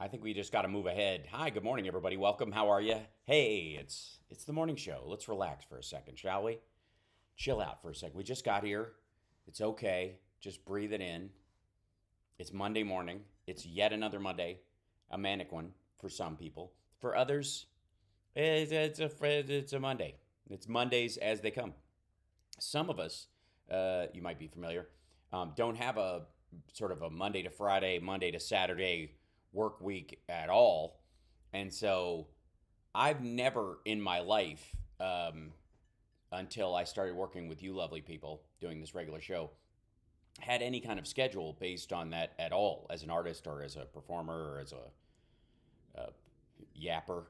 I think we just got to move ahead. Hi, good morning, everybody. Welcome. How are you? Hey, it's the morning show. Let's relax for a second, shall we? Chill out for a second. We just got here. It's okay. Just breathe it in. It's Monday morning. It's yet another Monday, a manic one for some people. For others, it's a Monday. It's Mondays as they come. Some of us, you might be familiar, don't have a sort of a Monday to Friday, Monday to Saturday work week at all. And so I've never in my life, until I started working with you lovely people doing this regular show, had any kind of schedule based on that at all as an artist or as a performer or as a yapper.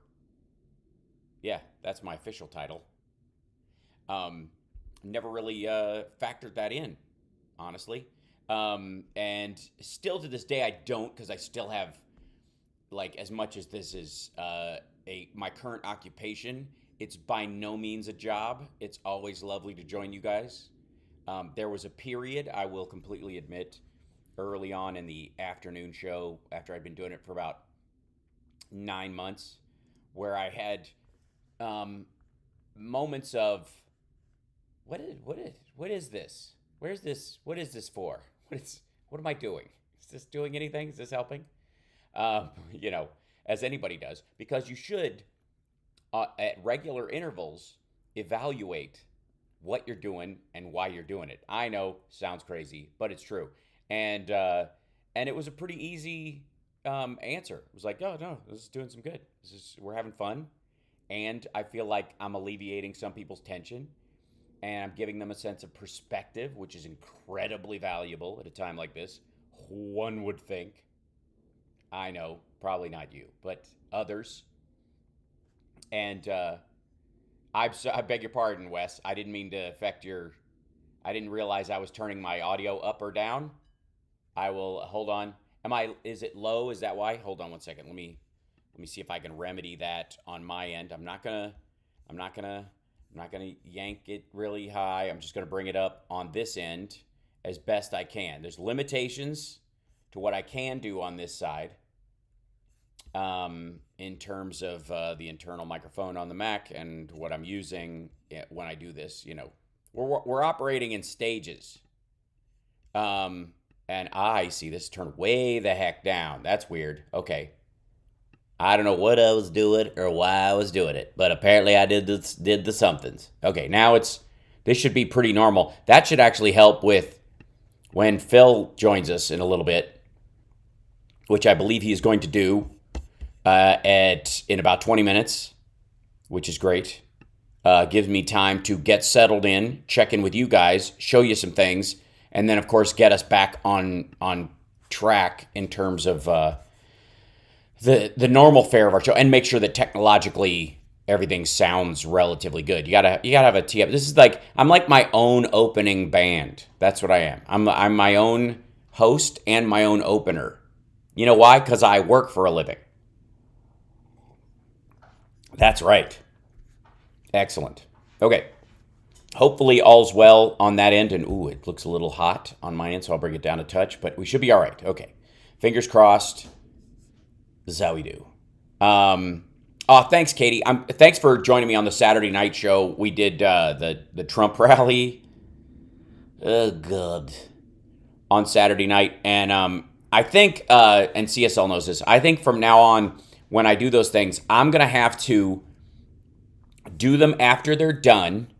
Yeah, that's my official title. Never really factored that in, honestly. And still to this day, I don't, because I still have, like, as much as this is my current occupation, it's by no means a job. It's always lovely to join you guys. There was a period, I will completely admit, early on in the afternoon show, after I'd been doing it for about 9 months, where I had moments of, what is this? Where's this? What is this for? What am I doing? Is this doing anything? Is this helping? As anybody does, because you should, at regular intervals, evaluate what you're doing and why you're doing it. I know, sounds crazy, but it's true. And it was a pretty easy answer. It was like, oh no, this is doing some good. We're having fun, and I feel like I'm alleviating some people's tension, and I'm giving them a sense of perspective, which is incredibly valuable at a time like this. One would think. I know, probably not you, but others. And I beg your pardon, Wes. I didn't mean to affect I didn't realize I was turning my audio up or down. I will, hold on. Is it low? Is that why? Hold on one second. Let me see if I can remedy that on my end. I'm not gonna yank it really high. I'm just gonna bring it up on this end as best I can. There's limitations to what I can do on this side, in terms of the internal microphone on the Mac and what I'm using when I do this. We're operating in stages. And I see this turn way the heck down. That's weird. Okay. I don't know what I was doing or why I was doing it, but apparently I did the somethings. Okay, now this should be pretty normal. That should actually help with when Phil joins us in a little bit, which I believe he is going to do in about 20 minutes, which is great. Gives me time to get settled in, check in with you guys, show you some things, and then of course get us back on track in terms of the normal fare of our show, and make sure that technologically everything sounds relatively good. You gotta have a tee up. This is like, I'm like my own opening band. That's what I am. I'm my own host and my own opener. You know why? Because I work for a living. That's right. Excellent. Okay. Hopefully all's well on that end. And ooh, it looks a little hot on my end, so I'll bring it down a touch, but we should be all right. Okay. Fingers crossed. This is how we do. Thanks, Katie. Thanks for joining me on the Saturday night show. We did the Trump rally. Oh, God. On Saturday night. And I think, and CSL knows this, I think from now on, when I do those things, I'm going to have to do them after they're done.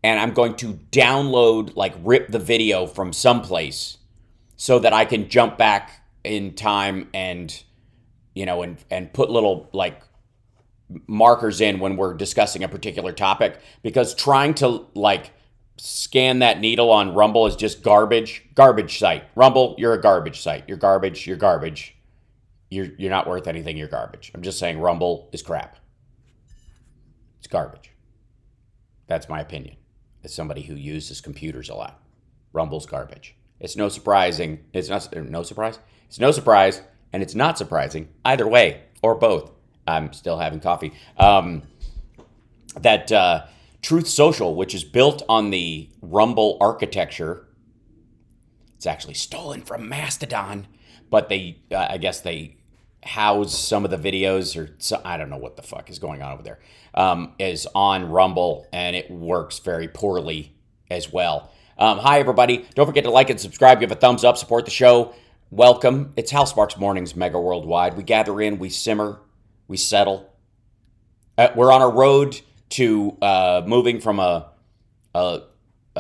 And I'm going to download, like rip the video from someplace so that I can jump back in time and put little like markers in when we're discussing a particular topic, because trying to like scan that needle on Rumble is just garbage site. Rumble, you're a garbage site. You're garbage. You're not worth anything. You're garbage. I'm just saying Rumble is crap. It's garbage. That's my opinion as somebody who uses computers a lot. Rumble's garbage. It's no surprise, and it's not surprising either way, or both. I'm still having coffee. That Truth Social, which is built on the Rumble architecture, it's actually stolen from Mastodon, but I guess they house some of the videos, or so, I don't know what the fuck is going on over there, is on Rumble, and it works very poorly as well. Hi, everybody. Don't forget to like and subscribe, give a thumbs up, support the show. Welcome. It's HAL Sparks Mornings, Mega Worldwide. We gather in, we simmer, we settle. We're on a road to moving from a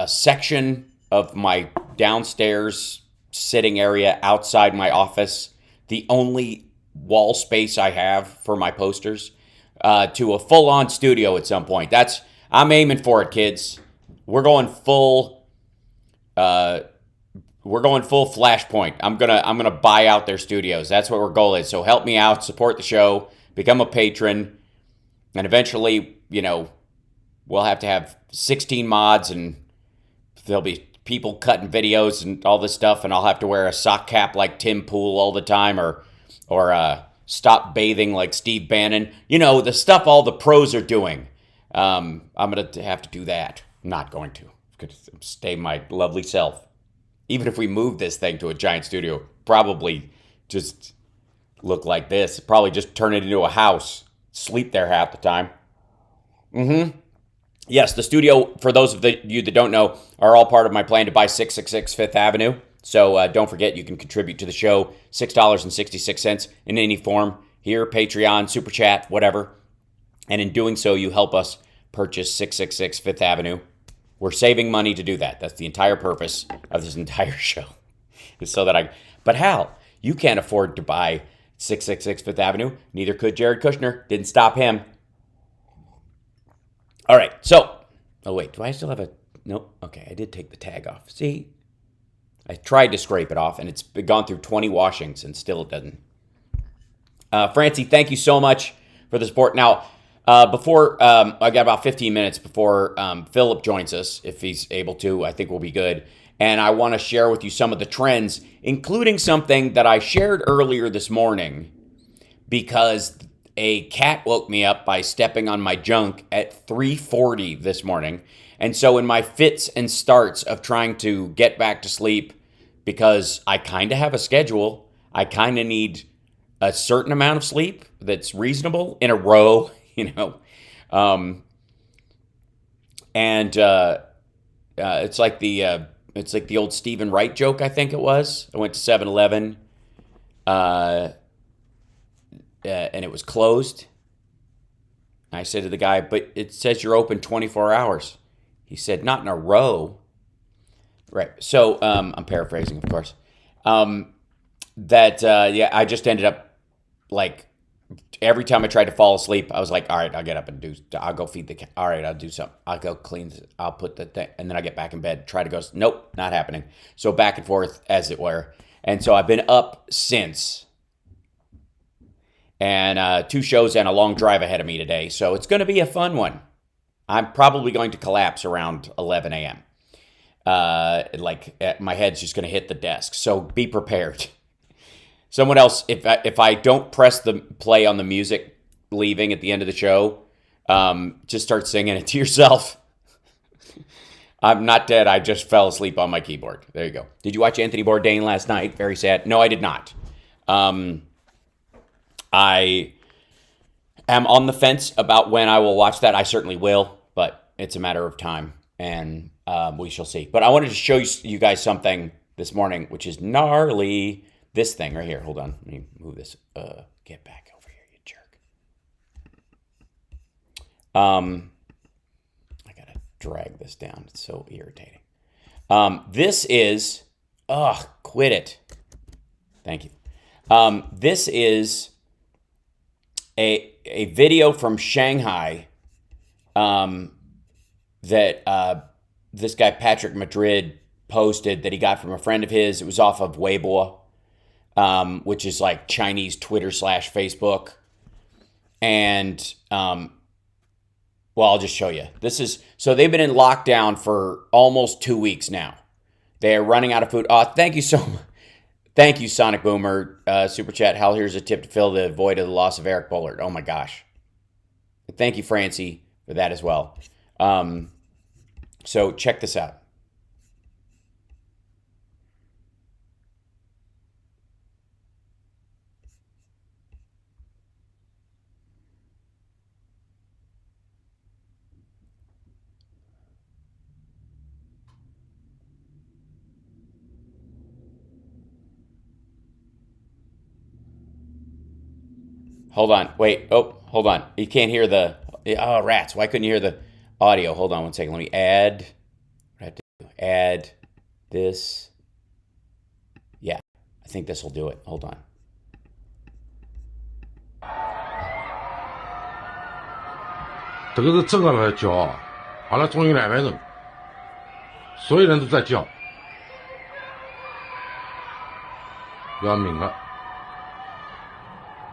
section of my downstairs sitting area outside my office, the only wall space I have for my posters, to a full-on studio at some point. I'm aiming for it, kids. We're going full Flashpoint. I'm gonna buy out their studios. That's what our goal is. So help me out, support the show, become a patron, and eventually, we'll have to have 16 mods, and there'll be people cutting videos and all this stuff, and I'll have to wear a sock cap like Tim Pool all the time, or stop bathing like Steve Bannon. The stuff all the pros are doing. I'm going to have to do that. I'm not going to. I'm going to stay my lovely self. Even if we move this thing to a giant studio, probably just look like this. Probably just turn it into a house. Sleep there half the time. Yes, the studio, for those of you that don't know, are all part of my plan to buy 666 Fifth Avenue. So don't forget, you can contribute to the show, $6.66 in any form. Here, Patreon, Super Chat, whatever. And in doing so, you help us purchase 666 Fifth Avenue. We're saving money to do that. That's the entire purpose of this entire show. So that but Hal, you can't afford to buy 666 Fifth Avenue. Neither could Jared Kushner. Didn't stop him. All right, so, oh wait, do I still have a, nope, okay, I did take the tag off. See, I tried to scrape it off, and it's gone through 20 washings, and still it doesn't. Francie, thank you so much for the support. Now, before, I got about 15 minutes before Philip joins us, if he's able to. I think we'll be good. And I want to share with you some of the trends, including something that I shared earlier this morning, because a cat woke me up by stepping on my junk at 3:40 this morning. And so in my fits and starts of trying to get back to sleep, because I kind of have a schedule, I kind of need a certain amount of sleep that's reasonable in a row, and it's like the old Stephen Wright joke, I think it was. I went to 7-Eleven, and it was closed. I said to the guy, but it says you're open 24 hours. He said, not in a row. Right. So I'm paraphrasing, of course. I just ended up, like, every time I tried to fall asleep, I was like, all right, I'll get up and I'll go feed the cat. All right, I'll do something. I'll go clean, I'll put the thing, and then I get back in bed, try to go, nope, not happening. So back and forth, as it were. And so I've been up since. And 2 shows and a long drive ahead of me today. So it's going to be a fun one. I'm probably going to collapse around 11 a.m. My head's just going to hit the desk. So be prepared. Someone else, if I don't press the play on the music leaving at the end of the show, just start singing it to yourself. I'm not dead. I just fell asleep on my keyboard. There you go. Did you watch Anthony Bourdain last night? Very sad. No, I did not. I am on the fence about when I will watch that. I certainly will, but it's a matter of time, and we shall see. But I wanted to show you guys something this morning, which is gnarly. This thing right here. Hold on. Let me move this. Get back over here, you jerk. I gotta drag this down. It's so irritating. This is. Quit it. Thank you. This is a video from Shanghai that this guy Patrick Madrid posted that he got from a friend of his. It was off of Weibo, which is like Chinese Twitter / Facebook. And I'll just show you. So they've been in lockdown for almost 2 weeks now. They're running out of food. Thank you so much. Thank you, Sonic Boomer. Super Chat. Hal, here's a tip to fill the void of the loss of Eric Bullard. Oh my gosh. Thank you, Francie, for that as well. So check this out. Hold on. Wait. Oh, hold on. You can't hear the... Oh, rats. Why couldn't you hear the audio? Hold on one second. Let me add this. Yeah, I think this will do it. Hold on. 这个是真的来叫，好了，终于2万人，所有人都在叫，要命了！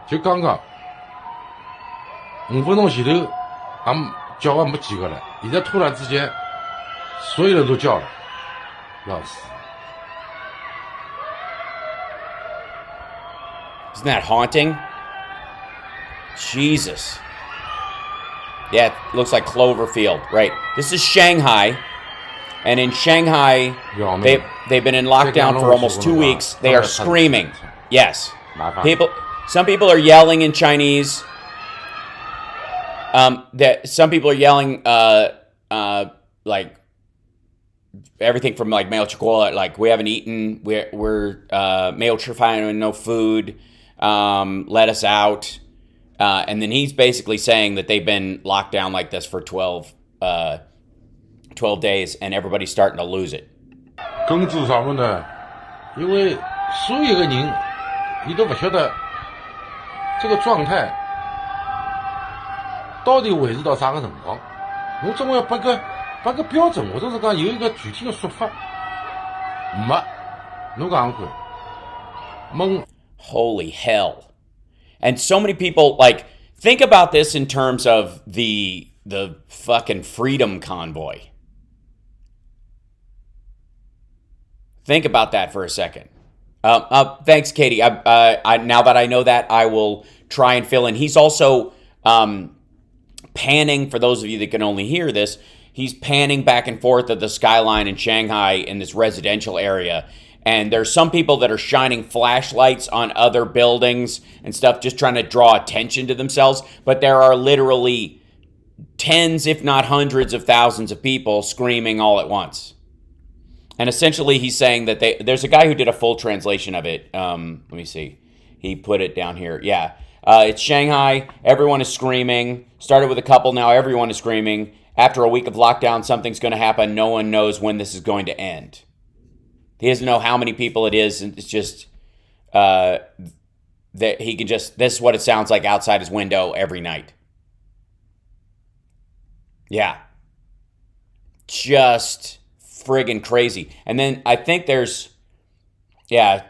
就刚刚5分钟前头，俺叫的没几个了，现在突然之间，所有人都叫了，要死！ Isn't that haunting? Jesus. Yeah, it looks like Cloverfield, right? This is Shanghai, and in Shanghai, they've been in lockdown for almost 2 weeks. They are screaming. Yes, some people are yelling in Chinese. Some people are yelling like everything from like 没有吃过, like we haven't eaten, we're 没有吃饭, no food, let us out. And then he's basically saying that they've been locked down like this for 12 days, and everybody's starting to lose it. 根治上面呢，因为所有的人，你都不晓得这个状态到底维持到啥个情况。我总要把个标准，或者是讲有一个具体的说法。没，侬讲看，蒙。 Holy hell. And so many people, like, think about this in terms of the fucking freedom convoy. Think about that for a second. Thanks, Katie. I now that I know that, I will try and fill in. He's also panning, for those of you that can only hear this, he's panning back and forth of the skyline in Shanghai in this residential area. And there's some people that are shining flashlights on other buildings and stuff, just trying to draw attention to themselves. But there are literally tens, if not hundreds of thousands of people screaming all at once. And essentially he's saying that there's a guy who did a full translation of it. Let me see. He put it down here. Yeah. It's Shanghai. Everyone is screaming. Started with a couple. Now everyone is screaming. After a week of lockdown, something's going to happen. No one knows when this is going to end. He doesn't know how many people it is, and it's just that he can just, this is what it sounds like outside his window every night. Yeah. Just friggin' crazy. And then I think there's, they're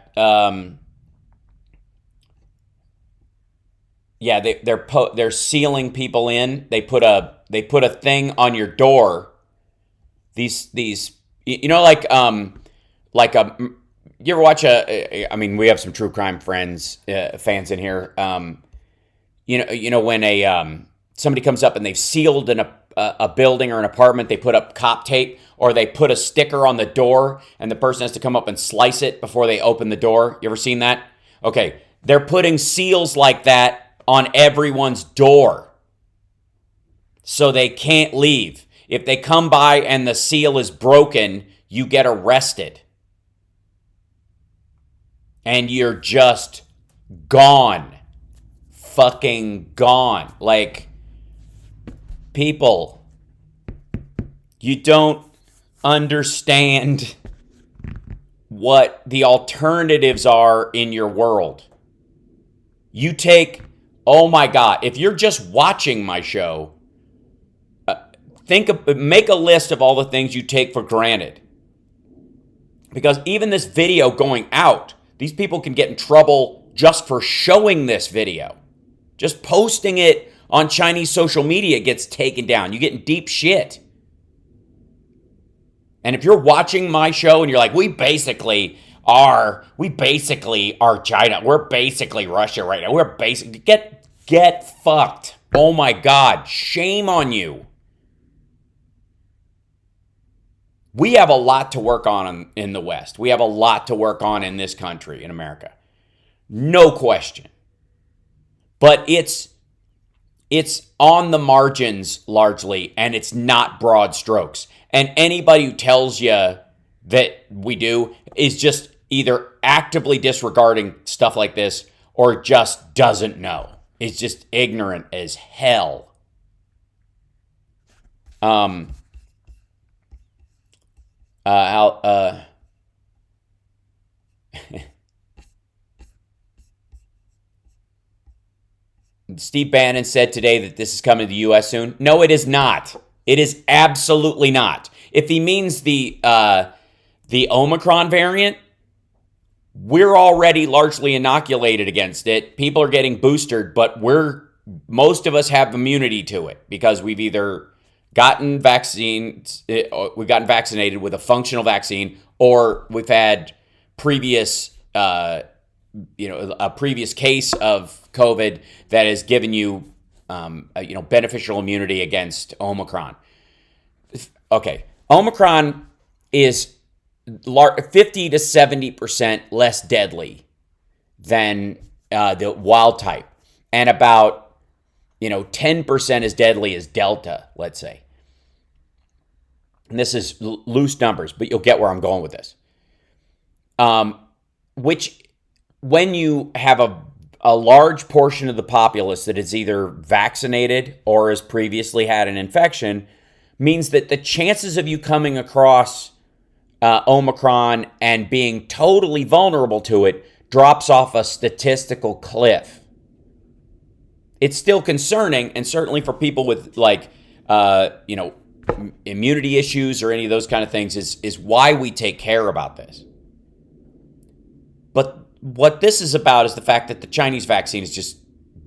sealing people in. They put a thing on your door. These you know, like you ever watch I mean, we have some true crime fans in here. You know when somebody comes up and they've sealed in a building or an apartment, they put up cop tape, or they put a sticker on the door and the person has to come up and slice it before they open the door. You ever seen that? Okay, they're putting seals like that on everyone's door so they can't leave. If they come by and the seal is broken, you get arrested. And you're just gone. Fucking gone. Like, people, you don't understand what the alternatives are in your world. You take, oh my God, if you're just watching my show, make a list of all the things you take for granted. Because even this video going out, these people can get in trouble just for showing this video. Just posting it on Chinese social media gets taken down. You get in deep shit. And if you're watching my show and you're like, we basically are China. We're basically Russia right now. We're basically, get fucked. Oh my God. Shame on you. We have a lot to work on in the West. We have a lot to work on in this country, in America. No question. But it's on the margins largely, and it's not broad strokes. And anybody who tells you that we do is just either actively disregarding stuff like this or just doesn't know. is just ignorant as hell. Steve Bannon said today that this is coming to the U.S. soon. No, it is not. It is absolutely not. If he means the Omicron variant, we're already largely inoculated against it. People are getting boosted, but most of us have immunity to it because we've either gotten vaccinated with a functional vaccine, or we've had previous a previous case of COVID that has given you beneficial immunity against Omicron. Okay, Omicron is 50 to 70% less deadly than the wild type, and about 10% as deadly as Delta, let's say. And this is loose numbers, but you'll get where I'm going with this. Which, when you have a large portion of the populace that is either vaccinated or has previously had an infection, means that the chances of you coming across Omicron and being totally vulnerable to it drops off a statistical cliff. It's still concerning, and certainly for people with immunity issues or any of those kind of things is why we take care about this. But what this is about is the fact that the Chinese vaccine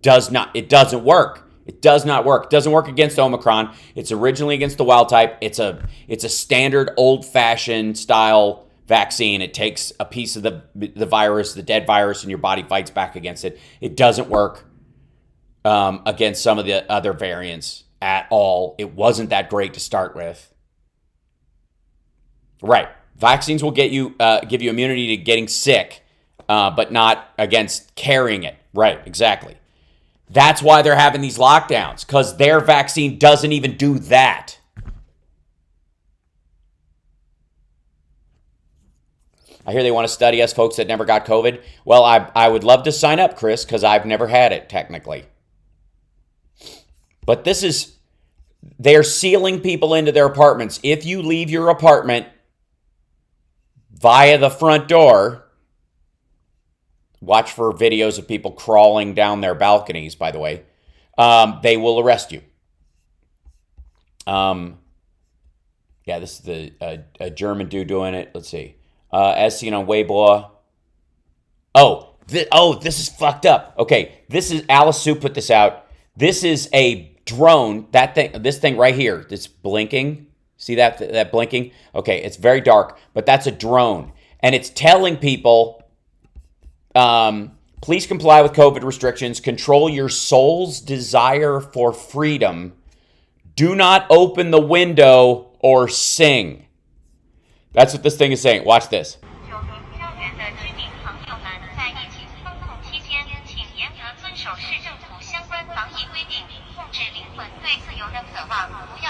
doesn't work. It does not work. It doesn't work against Omicron. It's originally against the wild type. It's a standard old-fashioned style vaccine. It takes a piece of the virus, the dead virus, and your body fights back against it. It doesn't work against some of the other variants at all. It wasn't that great to start with. Right. Vaccines will give you immunity to getting sick, but not against carrying it. Right, exactly. That's why they're having these lockdowns, because their vaccine doesn't even do that. I hear they want to study us folks that never got COVID. Well, I would love to sign up, Chris, because I've never had it, technically. But they're sealing people into their apartments. If you leave your apartment via the front door, watch for videos of people crawling down their balconies, by the way, they will arrest you. This is a German dude doing it. Let's see. As seen on Weibo. This is fucked up. Okay, this is Alice Sue put this out. This is a drone. This thing right here, that's blinking. See that blinking? Okay, it's very dark, but that's a drone, and it's telling people, please comply with COVID restrictions. Control your soul's desire for freedom. Do not open the window or sing. That's what this thing is saying. Watch this.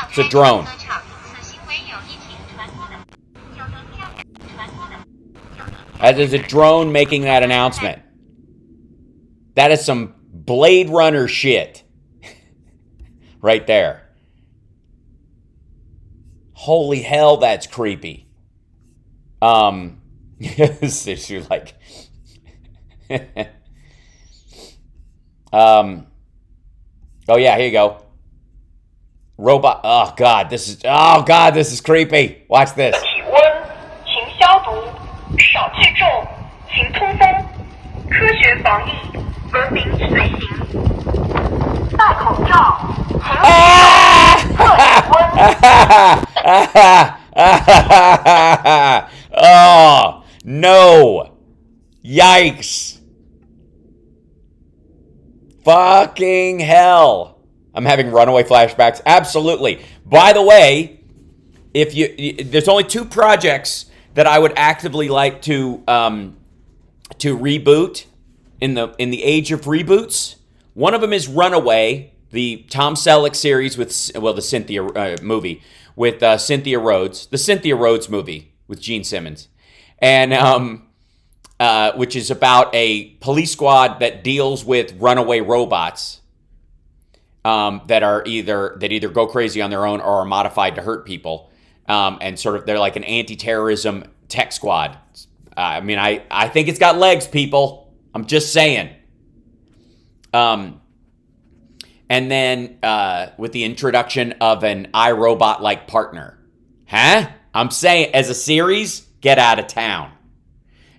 It's a drone. That is a drone making that announcement. That is some Blade Runner shit. Right there. Holy hell, that's creepy. You're like... oh yeah, here you go. Robot. Oh god, this is creepy. Watch this. Oh no. Yikes. Fucking hell. I'm having runaway flashbacks. Absolutely. By the way, there's only 2 projects that I would actively like to reboot in the age of reboots. One of them is Runaway, the Tom Selleck series with the Cynthia movie with Cynthia Rhodes, the Cynthia Rhodes movie with Gene Simmons, and which is about a police squad that deals with runaway robots that either go crazy on their own or are modified to hurt people, and sort of they're like an anti-terrorism tech squad. I mean, I think it's got legs, people. I'm just saying. And then with the introduction of an iRobot-like partner. Huh? I'm saying, as a series, get out of town.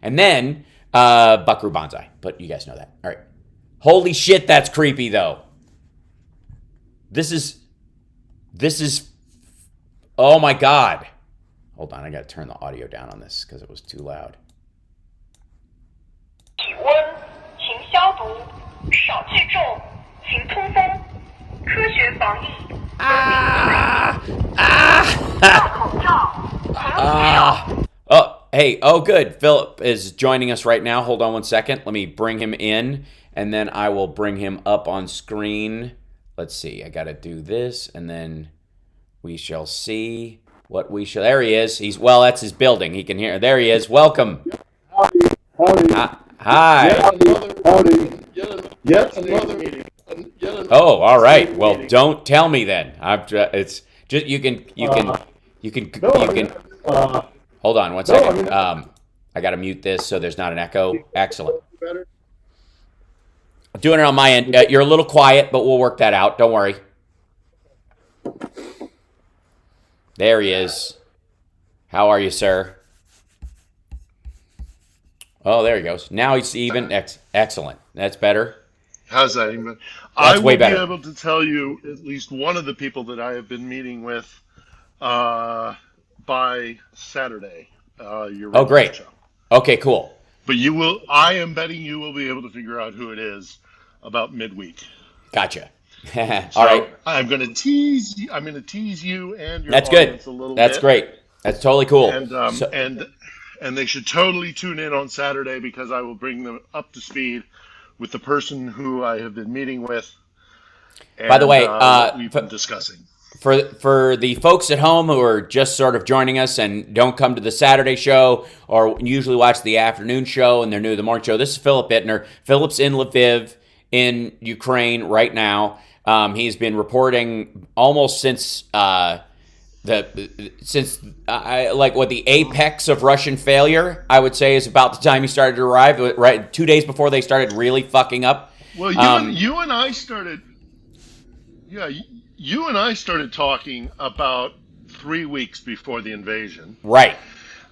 And then Buckaroo Banzai. But you guys know that. All right. Holy shit, that's creepy, though. This is... Oh, my God. Hold on, I got to turn the audio down on this because it was too loud. Oh, hey, oh, good. Philip is joining us right now. Hold on one second. Let me bring him in, and then I will bring him up on screen. Let's see. I got to do this, and then we shall see what we shall. There he is. Well, that's his building. He can hear. There he is. Welcome. Howdy. Hi. Howdy. Yet another meeting. Oh, all right. Well, don't tell me then. It's just you can. Hold on one second. I got to mute this so there's not an echo. Excellent. I'm doing it on my end. You're a little quiet, but we'll work that out. Don't worry. There he is. How are you, sir? Oh, there he goes. Now he's even. Excellent. That's better. How's that even? That's way better. I will be able to tell you at least one of the people that I have been meeting with by Saturday. Oh, great. Show. Okay, cool. But you will. I am betting you will be able to figure out who it is about midweek. Gotcha. All so right. I'm going to tease you. I'm going to tease you and your That's audience good. A little That's bit. Great. That's totally cool. And they should totally tune in on Saturday because I will bring them up to speed with the person who I have been meeting with. And, by the way, we've been discussing. For the folks at home who are just sort of joining us and don't come to the Saturday show or usually watch the afternoon show and they're new to the morning show, this is Philip Bittner. Philip's in Lviv in Ukraine right now. He's been reporting almost since the apex of Russian failure, I would say, is about the time he started to arrive. Right, 2 days before they started really fucking up. Well, you and I started. Yeah, you and I started talking about 3 weeks before the invasion. Right.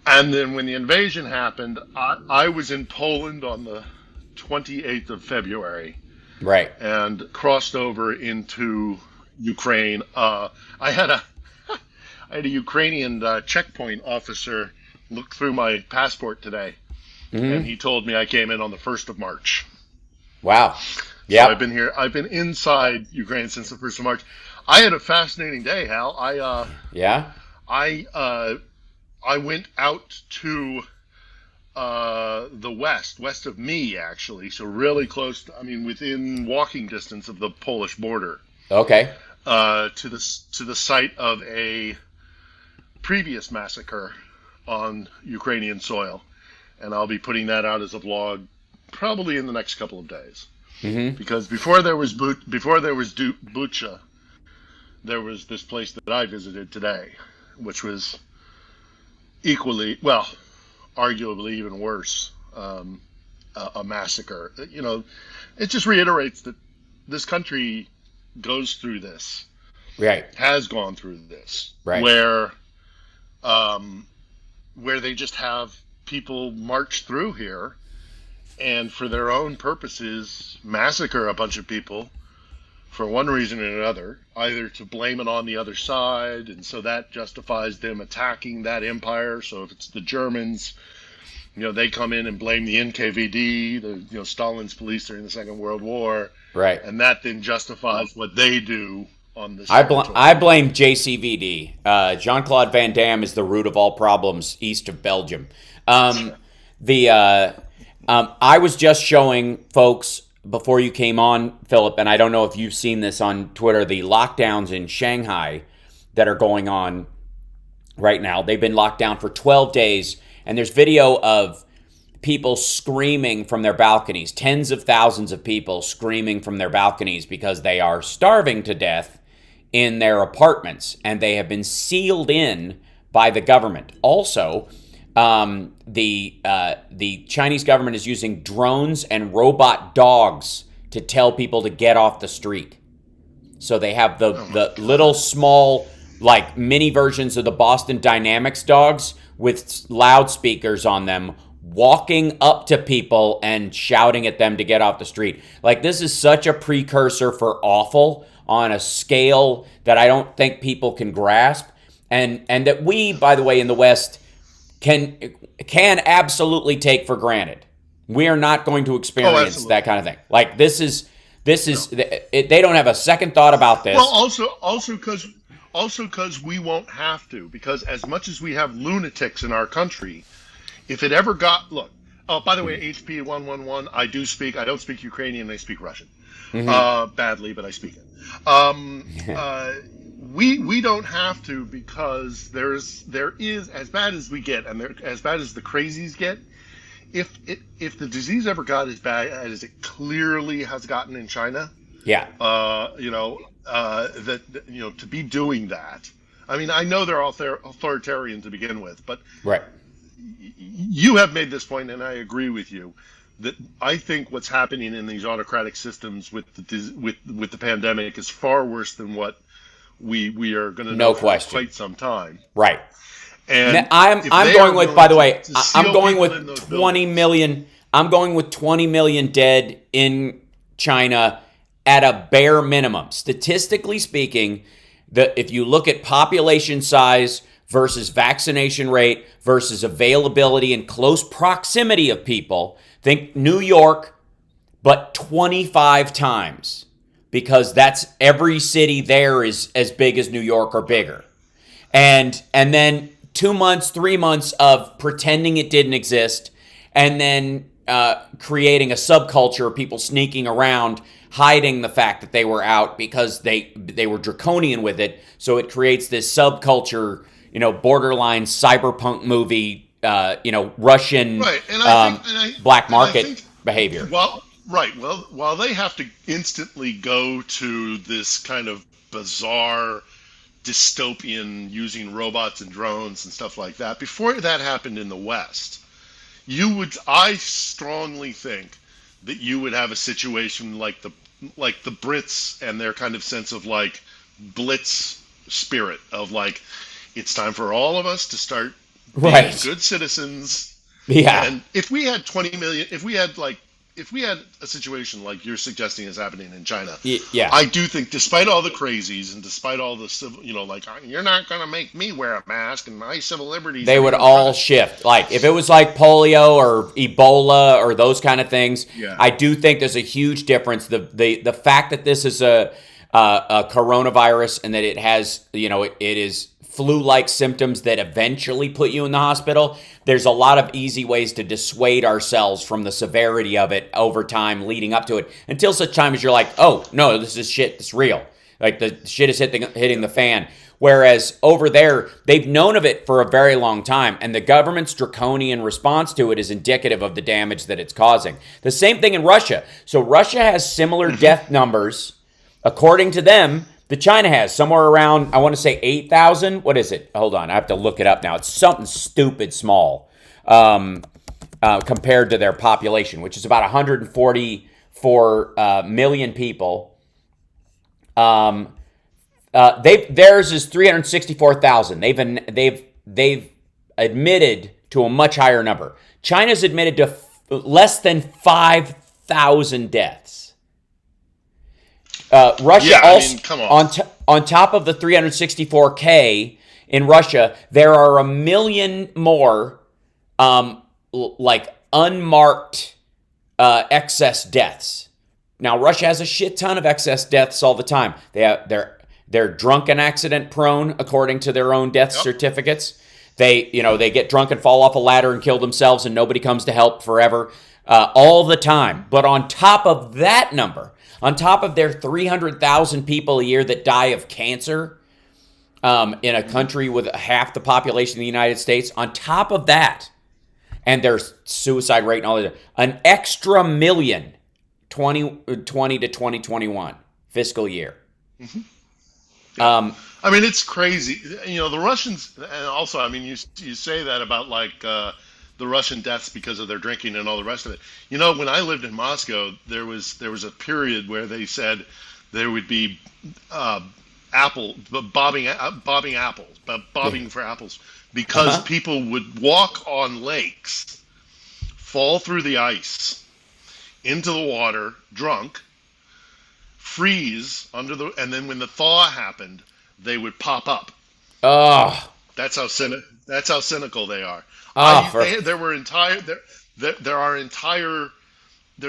And then when the invasion happened, I was in Poland on the 28th of February. Right. And crossed over into Ukraine. I had a Ukrainian checkpoint officer look through my passport today, and he told me I came in on the 1st of March. Wow. Yeah. So I've been inside Ukraine since the 1st of March. I had a fascinating day, Hal. I went out to the west of me, actually, so really close to, within walking distance of the Polish border. Okay. To the site of a previous massacre on Ukrainian soil, and I'll be putting that out as a vlog probably in the next couple of days. Mm-hmm. Because before there was Bucha, there was this place that I visited today, which was equally, well, arguably even worse, a massacre. You know, it just reiterates that this country goes through this, right? Has gone through this, right? Where they just have people march through here, and for their own purposes, massacre a bunch of people for one reason or another, either to blame it on the other side, and so that justifies them attacking that empire. So if it's the Germans, you know, they come in and blame the NKVD, Stalin's police during the Second World War, right? And that then justifies what they do on this. I blame JCVD. Jean-Claude Van Damme is the root of all problems east of Belgium. I was just showing folks before you came on, Philip, and I don't know if you've seen this on Twitter, the lockdowns in Shanghai that are going on right now. They've been locked down for 12 days, and there's video of people screaming from their balconies, tens of thousands of people screaming from their balconies because they are starving to death in their apartments, and they have been sealed in by the government. Also, the Chinese government is using drones and robot dogs to tell people to get off the street. So they have the little small, like mini versions of the Boston Dynamics dogs with loudspeakers on them, walking up to people and shouting at them to get off the street. Like, this is such a precursor for awful on a scale that I don't think people can grasp, and that we, by the way, in the West can absolutely take for granted. We are not going to experience that kind of thing. Like, this is they don't have a second thought about this. Well, also because we won't have to, because as much as we have lunatics in our country, if it ever got, look, oh, by the way, HP 111, I don't speak Ukrainian, I speak Russian. Badly, but I speak it. We don't have to, because there is, as bad as we get, and as bad as the crazies get, if the disease ever got as bad as it clearly has gotten in China, to be doing that. I mean, I know they're authoritarian to begin with, but right. You have made this point, and I agree with you, that I think what's happening in these autocratic systems with the pandemic is far worse than what we are going to know for quite some time. Right. And I'm going with, by the way, I'm going with 20 million. I'm going with 20 million dead in China at a bare minimum. Statistically speaking, if you look at population size versus vaccination rate versus availability and close proximity of people, think New York, but 25 times, because that's every city there is as big as New York or bigger. And then 2 months, 3 months of pretending it didn't exist, and then creating a subculture of people sneaking around, hiding the fact that they were out because they were draconian with it. So it creates this subculture, borderline cyberpunk movie, Russian black market behavior. Well, while they have to instantly go to this kind of bizarre dystopian using robots and drones and stuff like that, before that happened in the West, I strongly think that you would have a situation like the Brits and their kind of sense of like blitz spirit of like, it's time for all of us to start being good citizens. Yeah. And if we had 20 million, if we had a situation like you're suggesting is happening in China, I do think, despite all the crazies and despite all the civil, like, you're not going to make me wear a mask and my civil liberties, they would all shift. Like, if it was like polio or Ebola or those kind of things, I do think there's a huge difference. The fact that this is a coronavirus and that it has, it is flu-like symptoms that eventually put you in the hospital, there's a lot of easy ways to dissuade ourselves from the severity of it over time leading up to it, until such time as you're like, oh, no, this is shit, it's real. Like, the shit is hitting the fan. Whereas over there, they've known of it for a very long time, and the government's draconian response to it is indicative of the damage that it's causing. The same thing in Russia. So Russia has similar death numbers, according to them, that China has, somewhere around, I want to say 8,000. What is it? Hold on, I have to look it up now. It's something stupid small compared to their population, which is about 144 million people. Theirs is 364,000. They've admitted to a much higher number. China's admitted to less than 5,000 deaths. Russia on top of the 364K in Russia, there are 1 million more unmarked excess deaths. Now, Russia has a shit ton of excess deaths all the time. They're drunk and accident prone, according to their own death certificates. They get drunk and fall off a ladder and kill themselves, and nobody comes to help forever, all the time. But on top of that number, on top of their 300,000 people a year that die of cancer in a country with half the population of the United States, on top of that, and their suicide rate and all that. An extra million, 2020 to 2021 fiscal year. I mean, it's crazy. You know, the Russians, and also, I mean, you say that about like the Russian deaths because of their drinking and all the rest of it. You know, when I lived in Moscow, there was a period where they said there would be bobbing apples, bobbing for apples, because people would walk on lakes, fall through the ice into the water, drunk, freeze and then when the thaw happened, they would pop up. Oh, That's how cynical they are. There's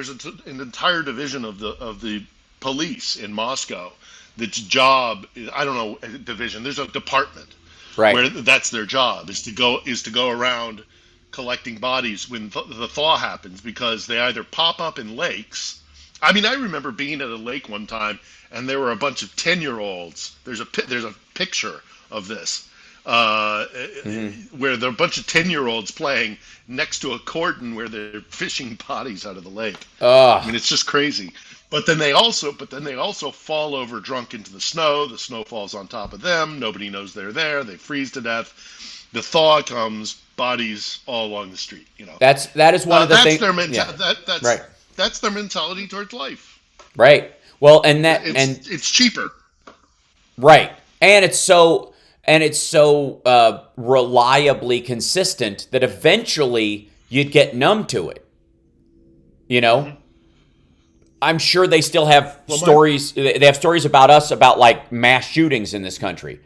an entire division of the police in Moscow that's job, I don't know, division. There's a department where that's their job is to go around collecting bodies when the thaw happens, because they either pop up in lakes. I mean, I remember being at a lake one time, and there were a bunch of 10-year-olds. There's a picture of this where there are a bunch of 10-year-olds playing next to a cordon where they're fishing bodies out of the lake. I mean, it's just crazy. But then they also fall over drunk into the snow. The snow falls on top of them. Nobody knows they're there. They freeze to death. The thaw comes, bodies all along the street. You know, that is one of the things. That's their mentality towards life. Right. Well, and it's cheaper. Right. And it's so reliably consistent that eventually you'd get numb to it. You know? Mm-hmm. I'm sure they still have stories. They have stories about us about like mass shootings in this country.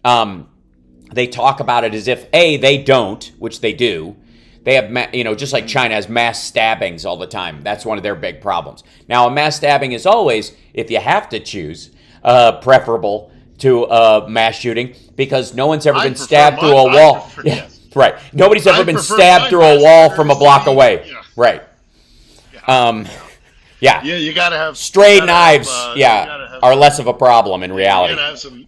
They talk about it as if they don't, which they do. They have, just like China has mass stabbings all the time. That's one of their big problems. Now, a mass stabbing is always, if you have to choose, preferable to a mass shooting, because no one's ever been stabbed through a wall. Right. Nobody's ever been stabbed through a wall from a block away. Yeah. Right. Yeah. Yeah, you got to have stray knives. Are less of a problem in reality. You got to have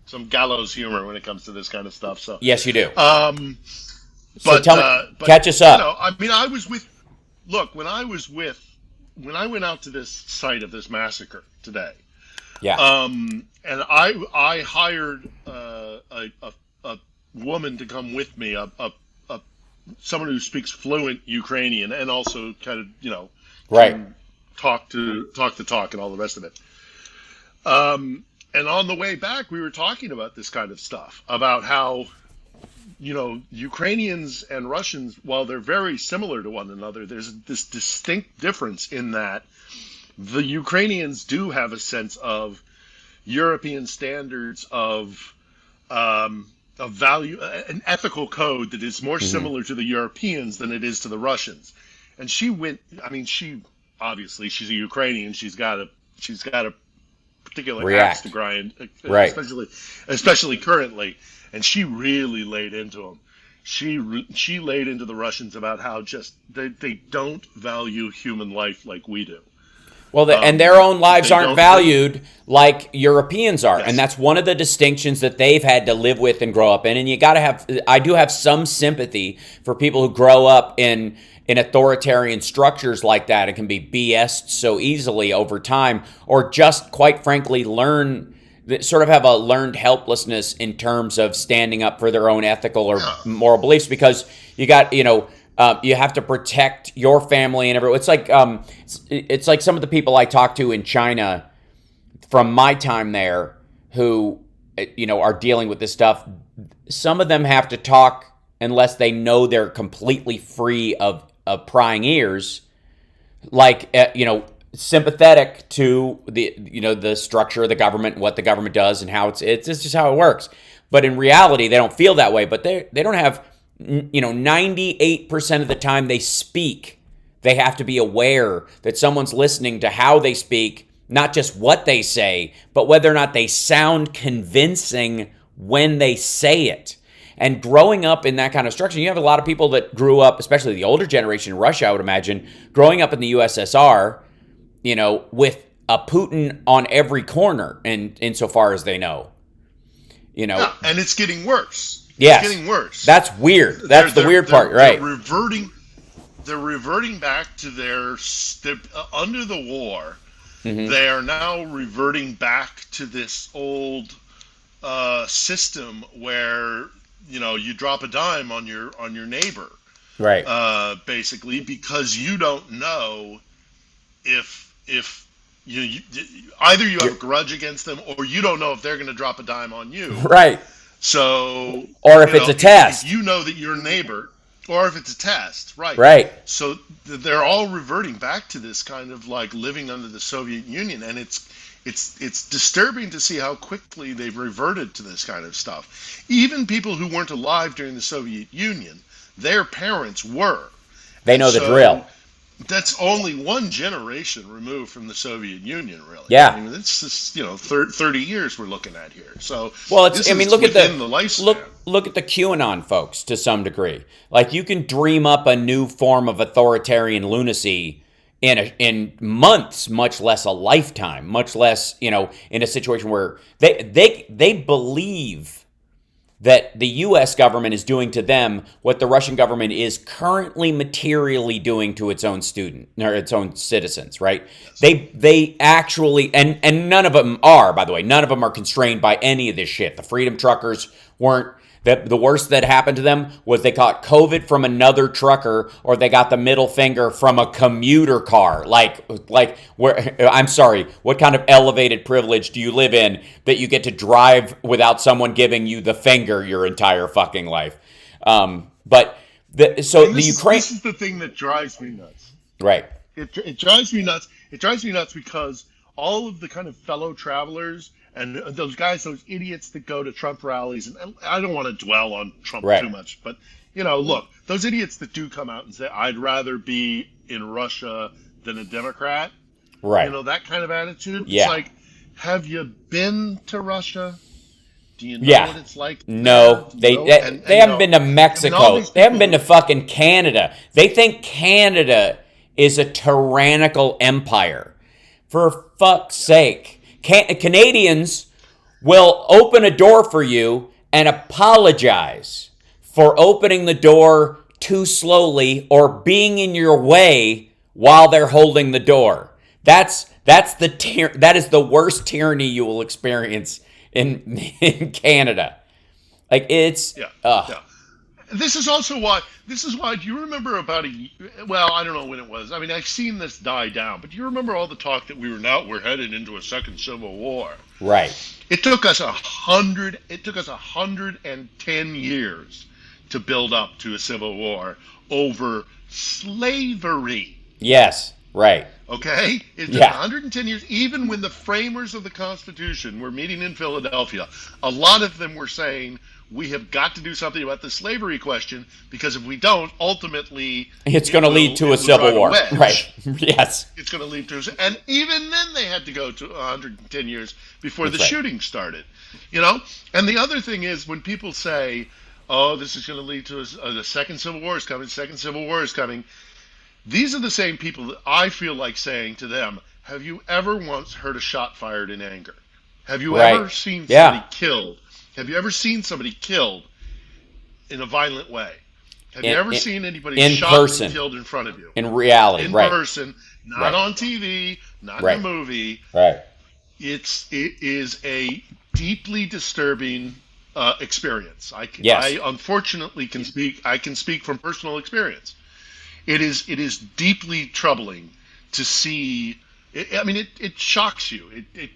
some gallows humor when it comes to this kind of stuff. So yes, you do. But tell me, catch us up. I mean, when I went out to this site of this massacre today. Yeah. And I hired a woman to come with me, someone who speaks fluent Ukrainian and also kind of talk the talk and all the rest of it. And on the way back, we were talking about this kind of stuff, about how, Ukrainians and Russians, while they're very similar to one another, there's this distinct difference in that the Ukrainians do have a sense of European standards of value, an ethical code that is more similar to the Europeans than it is to the Russians. And she's a Ukrainian. She's got a particular axe to grind, especially currently. And she really laid into them. She laid into the Russians about how just they don't value human life like we do. Well, and their own lives aren't valued like Europeans are. Yes. And that's one of the distinctions that they've had to live with and grow up in. And I do have some sympathy for people who grow up in authoritarian structures like that. It can be BS'd so easily over time, or just quite frankly sort of have a learned helplessness in terms of standing up for their own ethical or moral beliefs, because you got, you have to protect your family and everyone. It's like some of the people I talk to in China from my time there who, are dealing with this stuff. Some of them have to talk unless they know they're completely free of prying ears, sympathetic to the structure of the government, what the government does, and how it's just how it works. But in reality, they don't feel that way. But they don't have, 98% of the time they speak, they have to be aware that someone's listening to how they speak, not just what they say, but whether or not they sound convincing when they say it. And growing up in that kind of structure, you have a lot of people that grew up, especially the older generation in Russia, I would imagine, growing up in the USSR, with a Putin on every corner, and insofar as they know, Yeah, and it's getting worse. Yes. It's getting worse. That's weird. That's the weird part, right? They're reverting back to their under the war. Mm-hmm. They are now reverting back to this old system where you drop a dime on your neighbor, right? Basically, because you don't know if you either you have a grudge against them or you don't know if they're going to drop a dime on you, right? So, or if it's a test, if you know that your neighbor, or if it's a test, right? Right. So they're all reverting back to this kind of like living under the Soviet Union, and it's disturbing to see how quickly they've reverted to this kind of stuff. Even people who weren't alive during the Soviet Union, their parents were. They know the drill. That's only one generation removed from the Soviet Union, really. Yeah. I mean, it's just 30 years we're looking at here. So well, it's. I mean, look at the lifespan. Look at the QAnon folks to some degree. Like you can dream up a new form of authoritarian lunacy in months, much less a lifetime, much less in a situation where they believe that the U.S. government is doing to them what the Russian government is currently materially doing to its own its own citizens, right? Yes. They actually, and none of them are, by the way, none of them are constrained by any of this shit. The Freedom Truckers weren't. The worst that happened to them was they caught COVID from another trucker, or they got the middle finger from a commuter car. Like where? I'm sorry, what kind of elevated privilege do you live in that you get to drive without someone giving you the finger your entire fucking life? But the Ukraine. This is the thing that drives me nuts. Right. It drives me nuts. It drives me nuts because all of the kind of fellow travelers. And those guys, those idiots that go to Trump rallies, and I don't want to dwell on Trump too much, but, look, those idiots that do come out and say, I'd rather be in Russia than a Democrat, right? That kind of attitude. Yeah. It's like, have you been to Russia? Do you know what it's like? No, they haven't been to Mexico. They haven't been to fucking Canada. They think Canada is a tyrannical empire. For fuck's sake. Canadians will open a door for you and apologize for opening the door too slowly or being in your way while they're holding the door. That is the worst tyranny you will experience in Canada. Like it's yeah. This is why, do you remember I don't know when it was. I mean, I've seen this die down, but do you remember all the talk that we're headed into a second civil war? Right. It took us 110 years to build up to a civil war over slavery. Yes, right. Okay? It took 110 years. Even when the framers of the Constitution were meeting in Philadelphia, a lot of them were saying, we have got to do something about the slavery question, because if we don't, ultimately it's going to lead to a civil war. Right. Yes. It's going to lead to, and even then they had to go to 110 years before the shooting started. And the other thing is, when people say, oh, this is going to lead to the second civil war is coming, these are the same people that I feel like saying to them, have you ever once heard a shot fired in anger? Have you ever seen somebody killed? Have you ever seen somebody killed in a violent way? Have you ever seen anybody shot and killed in front of you? In reality, in person, not on TV, not in a movie. Right. It is a deeply disturbing experience. I unfortunately can speak from personal experience. It is deeply troubling to see. It shocks you. It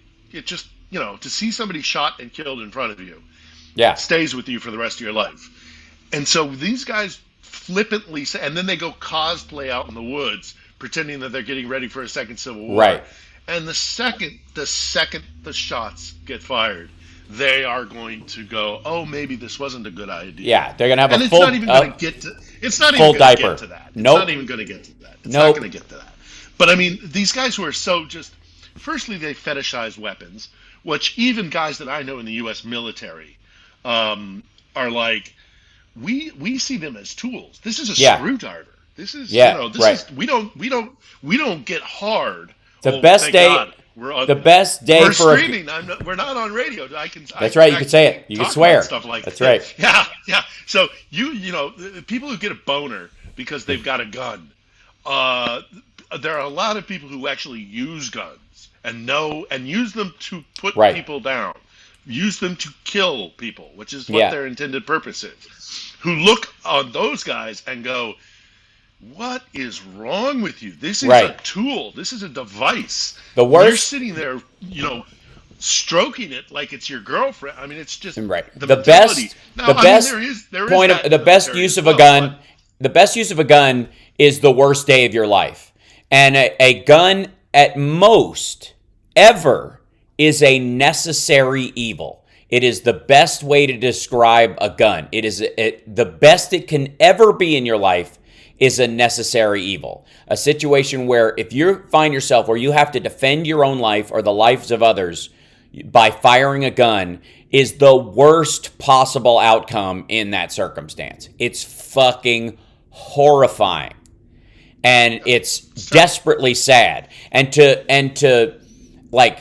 just to see somebody shot and killed in front of you. Yeah. Stays with you for the rest of your life. And so these guys flippantly say, and then they go cosplay out in the woods, pretending that they're getting ready for a second civil war. Right. And the second the shots get fired, they are going to go, oh, maybe this wasn't a good idea. Yeah, they're going to have and a full it's not even going to get to. It's not full even going to diaper. get to that. It's Nope. not even going to get to that. It's not going to get to that. But I mean, these guys who are so just. Firstly, they fetishize weapons, which even guys that I know in the U.S. military are like, we see them as tools. This is a screwdriver. This is we don't get hard. The best day We're on the best day we're for streaming. We're not on radio. That's right. You can say it. You can swear. Stuff like That's right. Yeah, yeah. So you know, people who get a boner because they've got a gun. There are a lot of people who actually use guns and use them to put people down, use them to kill people, which is what their intended purpose is. Who look on those guys and go, "What is wrong with you? This is a tool. This is a device. The worst. You're sitting there, stroking it like it's your girlfriend. I mean, it's just the best. Now, the best point of the best use of a gun. The best use of a gun is the worst day of your life, and a gun at most ever is a necessary evil. It is the best way to describe a gun. It is the best it can ever be in your life is a necessary evil. A situation where if you find yourself where you have to defend your own life or the lives of others by firing a gun is the worst possible outcome in that circumstance. It's fucking horrifying. And it's desperately sad. And to like,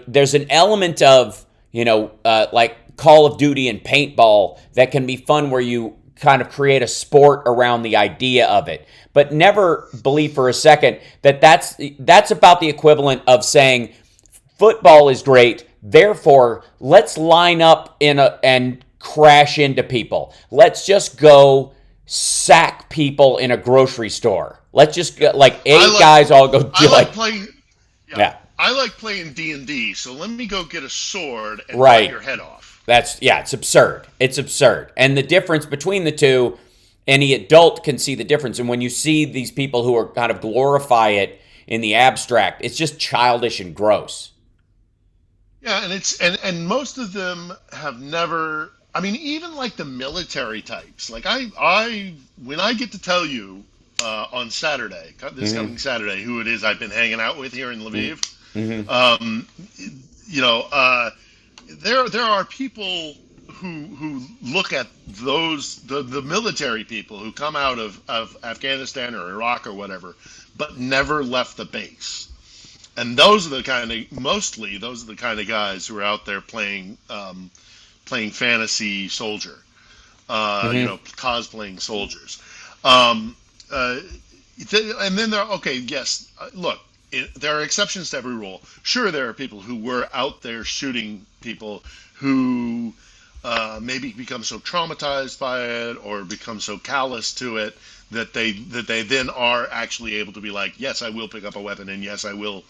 there's an element of, like Call of Duty and paintball that can be fun where you kind of create a sport around the idea of it. But never believe for a second that that's about the equivalent of saying football is great, therefore let's line up and crash into people. Let's just go sack people in a grocery store. Let's just go, guys all go do I like playing. Yeah. I like playing D&D, so let me go get a sword and cut your head off. It's absurd. It's absurd. And the difference between the two, any adult can see the difference. And when you see these people who are kind of glorify it in the abstract, it's just childish and gross. Yeah, and it's and most of them have never. I mean, even like the military types. Like I when I get to tell you on Saturday, this coming Saturday, who it is I've been hanging out with here in Lviv. There are people who look at those the military people who come out of Afghanistan or Iraq or whatever, but never left the base. And those are the kind of guys who are out there playing fantasy soldier, cosplaying soldiers. And then look, there are exceptions to every rule. Sure, there are people who were out there shooting people who maybe become so traumatized by it or become so callous to it that they then are actually able to be like, yes, I will pick up a weapon, and yes, I will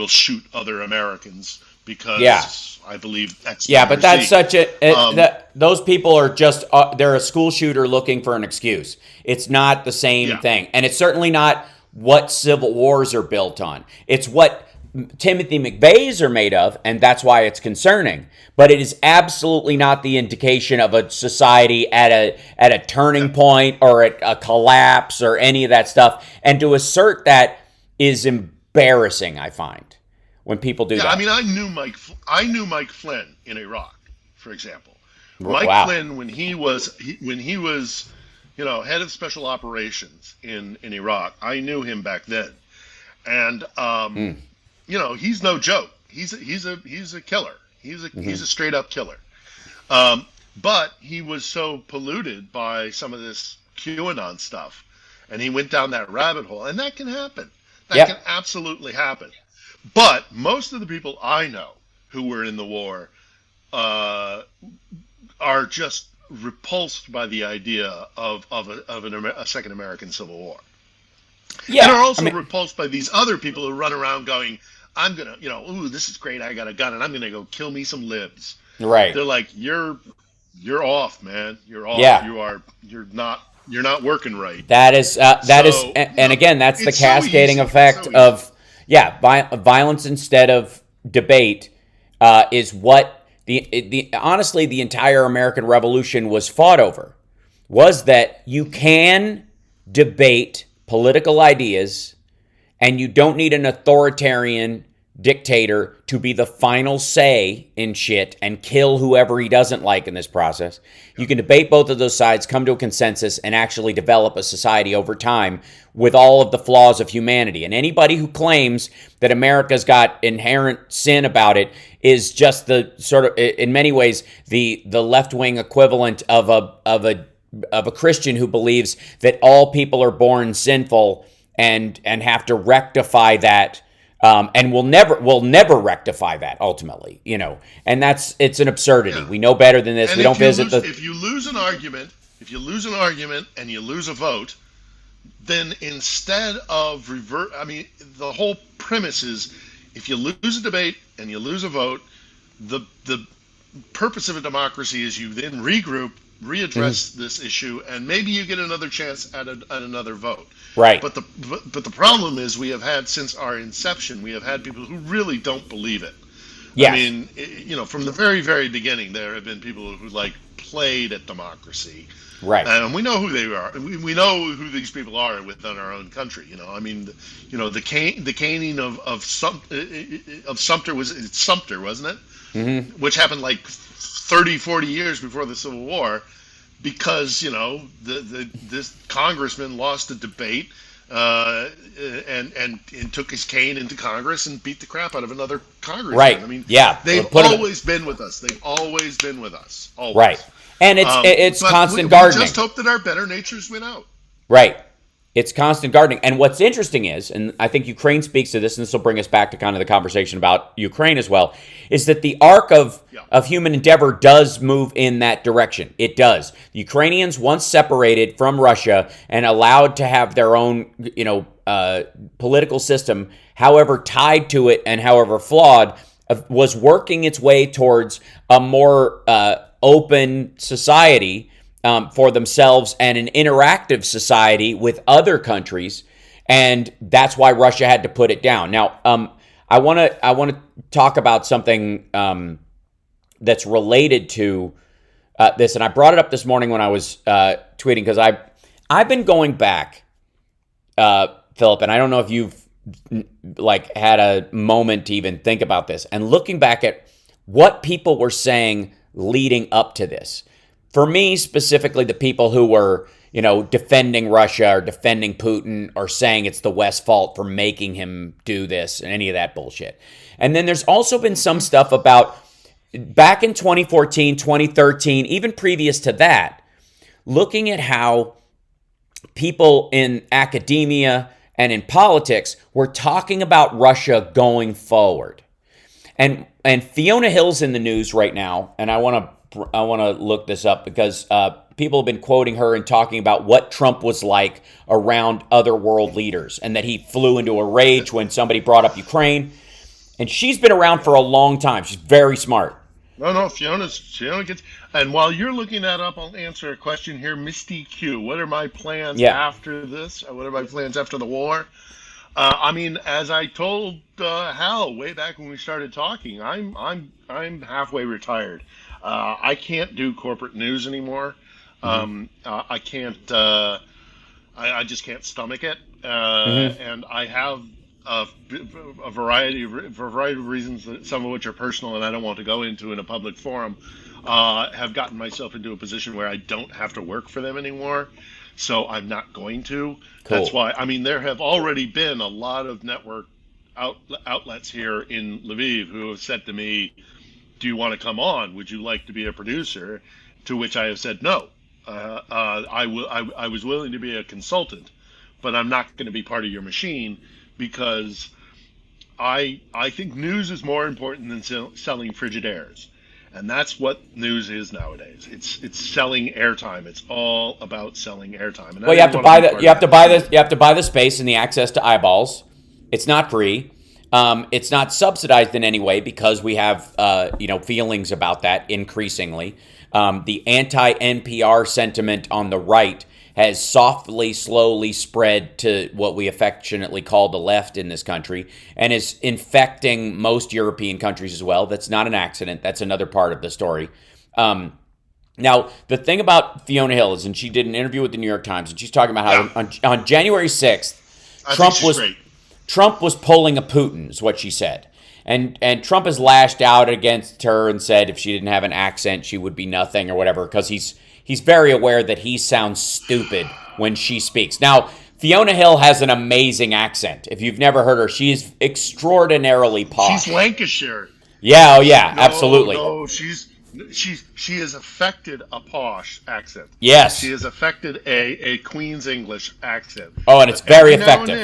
shoot other Americans because I believe X. Yeah, but that's such those people are just they're a school shooter looking for an excuse. It's not the same thing, and it's certainly not what civil wars are built on. It's what Timothy McVeigh's are made of, and that's why it's concerning. But it is absolutely not the indication of a society at a turning point or at a collapse or any of that stuff. And to assert that is embarrassing, I find, when people do that. I mean, I knew Mike Flynn in Iraq, for example. Mike Flynn, when he was head of special operations in Iraq, I knew him back then, and he's no joke. He's a killer. He's a straight up killer. But he was so polluted by some of this QAnon stuff, and he went down that rabbit hole, and that can happen. That can absolutely happen. But most of the people I know who were in the war are just repulsed by the idea of a second American Civil War. Yeah, and are also repulsed by these other people who run around going, I'm going to, ooh, this is great, I got a gun, and I'm going to go kill me some libs. Right. They're like, you're off, man. You're off. Yeah. You're not working right. That is, and again, that's the cascading effect of, violence instead of debate is what honestly, the entire American Revolution was fought over, was that you can debate political ideas and you don't need an authoritarian dictator to be the final say in shit and kill whoever he doesn't like in this process. You can debate both of those sides, come to a consensus, and actually develop a society over time with all of the flaws of humanity. And anybody who claims that America's got inherent sin about it is just the sort of, in many ways, the left-wing equivalent of a Christian who believes that all people are born sinful and have to rectify that. And we'll never rectify that ultimately, and it's an absurdity. We know better than this. And we don't visit if you lose an argument and you lose a vote, then instead of the whole premise is if you lose a debate and you lose a vote, the purpose of a democracy is you then regroup, readdress this issue, and maybe you get another chance at another vote. Right. But the problem is we have had, since our inception, we have had people who really don't believe it. Yes. I mean, from the very, very beginning, there have bane people who played at democracy. Right. And we know who they are. We know who these people are within our own country. The caning of Sumter was Sumter, wasn't it? Mm-hmm. Which happened 30, 40 years before the Civil War, because this congressman lost a debate and took his cane into Congress and beat the crap out of another congressman. Right. They've always been with us. They've always been with us. Always. Right. And it's constant gardening. We just hope that our better natures win out. Right. It's constant gardening. And what's interesting is, and I think Ukraine speaks to this, and this will bring us back to kind of the conversation about Ukraine as well, is that the arc of human endeavor does move in that direction. It does. The Ukrainians, once separated from Russia and allowed to have their own, political system, however tied to it and however flawed, was working its way towards a more open society for themselves and an interactive society with other countries, and that's why Russia had to put it down. Now, I want to talk about something that's related to this, and I brought it up this morning when I was tweeting, because I've been going back, Philip, and I don't know if you've had a moment to even think about this, and looking back at what people were saying leading up to this. For me, specifically, the people who were, defending Russia or defending Putin or saying it's the West's fault for making him do this and any of that bullshit. And then there's also been some stuff about back in 2014, 2013, even previous to that, looking at how people in academia and in politics were talking about Russia going forward. And Fiona Hill's in the news right now, and I want to look this up because people have been quoting her and talking about what Trump was like around other world leaders, and that he flew into a rage when somebody brought up Ukraine. And she's been around for a long time. She's very smart. No, Fiona gets. And while you're looking that up, I'll answer a question here. Misty Q, what are my plans after this? What are my plans after the war? As I told Hal way back when we started talking, I'm halfway retired. I can't do corporate news anymore. I can't. I just can't stomach it. And I have a variety of reasons, some of which are personal, and I don't want to go into in a public forum. Have gotten myself into a position where I don't have to work for them anymore. So I'm not going to. Cool. That's why. There have already been a lot of network outlets here in Lviv who have said to me, "Do you want to come on? Would you like to be a producer?" To which I have said no. I was willing to be a consultant, but I'm not going to be part of your machine, because I think news is more important than selling Frigidaires. And that's what news is nowadays. It's selling airtime. It's all about selling airtime. And you have to buy the space and the access to eyeballs. It's not free. It's not subsidized in any way, because we have feelings about that increasingly. The anti-NPR sentiment on the right has softly, slowly spread to what we affectionately call the left in this country, and is infecting most European countries as well. That's not an accident. That's another part of the story. Now, the thing about Fiona Hill is, and she did an interview with the New York Times, and she's talking about how on January 6th, Trump was pulling a Putin, is what she said. And Trump has lashed out against her and said if she didn't have an accent, she would be nothing or whatever, because he's very aware that he sounds stupid when she speaks. Now, Fiona Hill has an amazing accent. If you've never heard her, she is extraordinarily posh. She's Lancashire. Yeah, oh yeah, absolutely. No, she has affected a posh accent. Yes. She has affected a Queen's English accent. Oh, and it's very effective.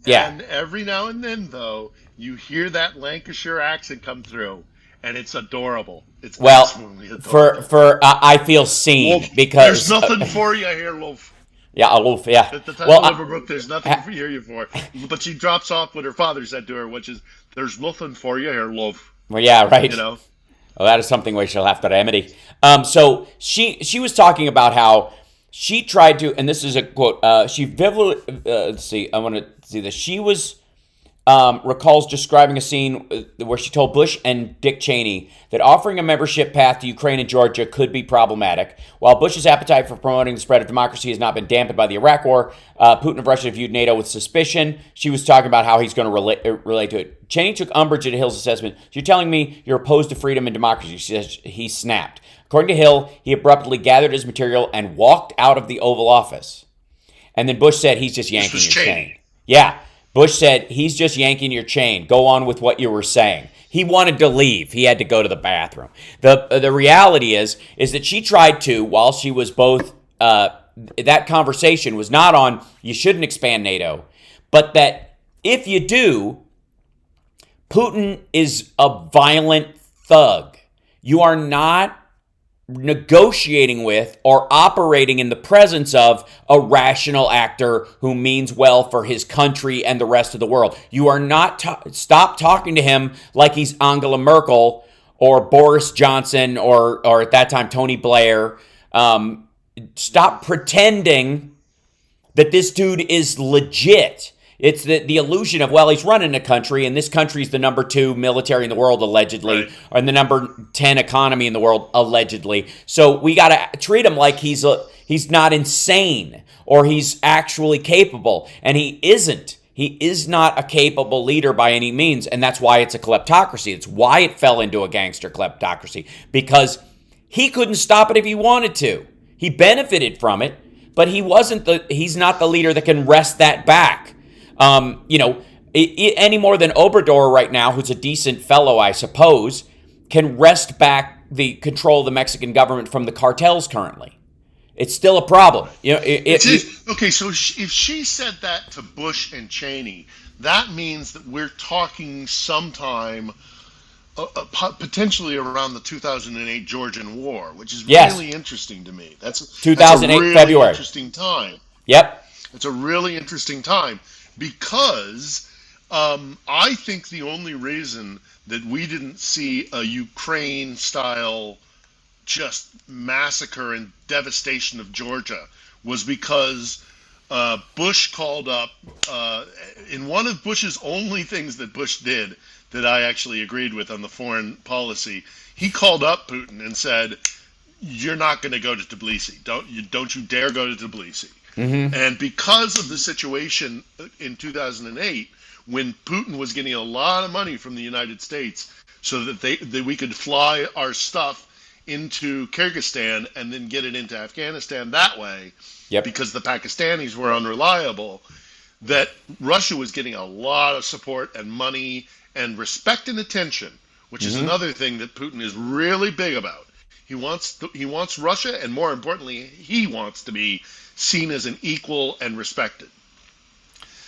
And every now and then, though, you hear that Lancashire accent come through, and it's adorable. It's absolutely adorable. I feel seen Wolf, because there's nothing for you here, Wolf. Yeah, Wolf. Yeah. At the time of Overbrook, there's nothing for you for. But she drops off what her father said to her, which is, "There's nothing for you here, love." Well, yeah, right. You know. Well, that is something we shall have to remedy. So she was talking about how she tried to, and this is a quote. Let's see. I want to see this. She was recalls describing a scene where she told Bush and Dick Cheney that offering a membership path to Ukraine and Georgia could be problematic. While Bush's appetite for promoting the spread of democracy has not been dampened by the Iraq War, Putin of Russia viewed NATO with suspicion. She was talking about how he's going to relate to it. Cheney took umbrage at Hill's assessment. "So you're telling me you're opposed to freedom and democracy?" She says. He snapped. According to Hill, he abruptly gathered his material and walked out of the Oval Office. And then Bush said, "He's just yanking your chain." Yeah. Bush said, "He's just yanking your chain. Go on with what you were saying." He wanted to leave. He had to go to the bathroom. The reality is that she tried to, while she was both, that conversation was not on, you shouldn't expand NATO, but that if you do, Putin is a violent thug. You are not negotiating with or operating in the presence of a rational actor who means well for his country and the rest of the world. You are not stop talking to him like he's Angela Merkel or Boris Johnson or at that time Tony Blair. Stop pretending that this dude is legit. It's the illusion of, well, he's running a country, and this country's the number 2 military in the world, allegedly, right, and the number 10 economy in the world, allegedly. So we got to treat him like he's not insane or he's actually capable, and he isn't. He is not a capable leader by any means, and that's why it's a kleptocracy. It's why it fell into a gangster kleptocracy, because he couldn't stop it if he wanted to. He benefited from it, but he's not the leader that can wrest that back. Any more than Obrador right now, who's a decent fellow, I suppose, can wrest back the control of the Mexican government from the cartels currently. It's still a problem. Okay, so if she said that to Bush and Cheney, that means that we're talking sometime potentially around the 2008 Georgian War, which is really interesting to me. That's 2008 really February. Interesting time. Yep. It's a really interesting time. Because I think the only reason that we didn't see a Ukraine-style just massacre and devastation of Georgia was because Bush called up, in one of Bush's only things that Bush did that I actually agreed with on the foreign policy, he called up Putin and said, "You're not going to go to Tbilisi. Don't you dare go to Tbilisi." Mm-hmm. And because of the situation in 2008, when Putin was getting a lot of money from the United States so that we could fly our stuff into Kyrgyzstan and then get it into Afghanistan that way, because the Pakistanis were unreliable, that Russia was getting a lot of support and money and respect and attention, which is another thing that Putin is really big about. He wants Russia, and more importantly, he wants to be seen as an equal and respected.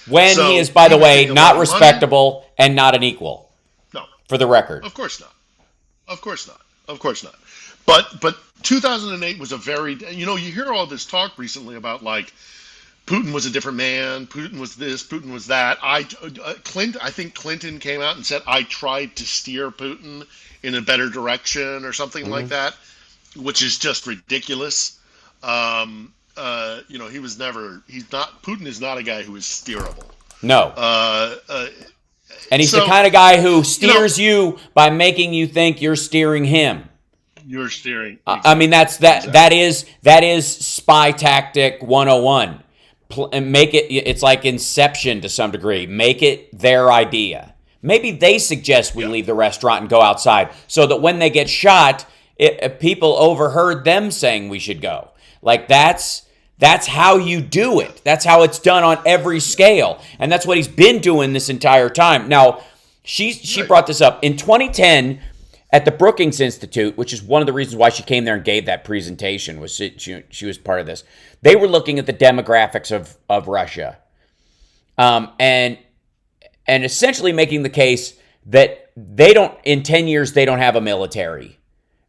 When he is, by the way, not respectable and not an equal. No. For the record. Of course not. Of course not. Of course not. But 2008 was a very, you hear all this talk recently about like Putin was a different man, Putin was this, Putin was that. I think Clinton came out and said, I tried to steer Putin in a better direction or something like that, which is just ridiculous. Putin is not a guy who is steerable. No. And he's the kind of guy who steers you by making you think you're steering him. You're steering. Exactly. I mean, that is spy tactic 101. Make it, it's like Inception to some degree. Make it their idea. Maybe they suggest we leave the restaurant and go outside so that when they get shot, people overheard them saying we should go. Like that's how you do it. That's how it's done on every scale. And that's what he's been doing this entire time. Now, she brought this up. In 2010, at the Brookings Institute, which is one of the reasons why she came there and gave that presentation, was she was part of this. They were looking at the demographics of Russia. And essentially making the case that in 10 years, they don't have a military.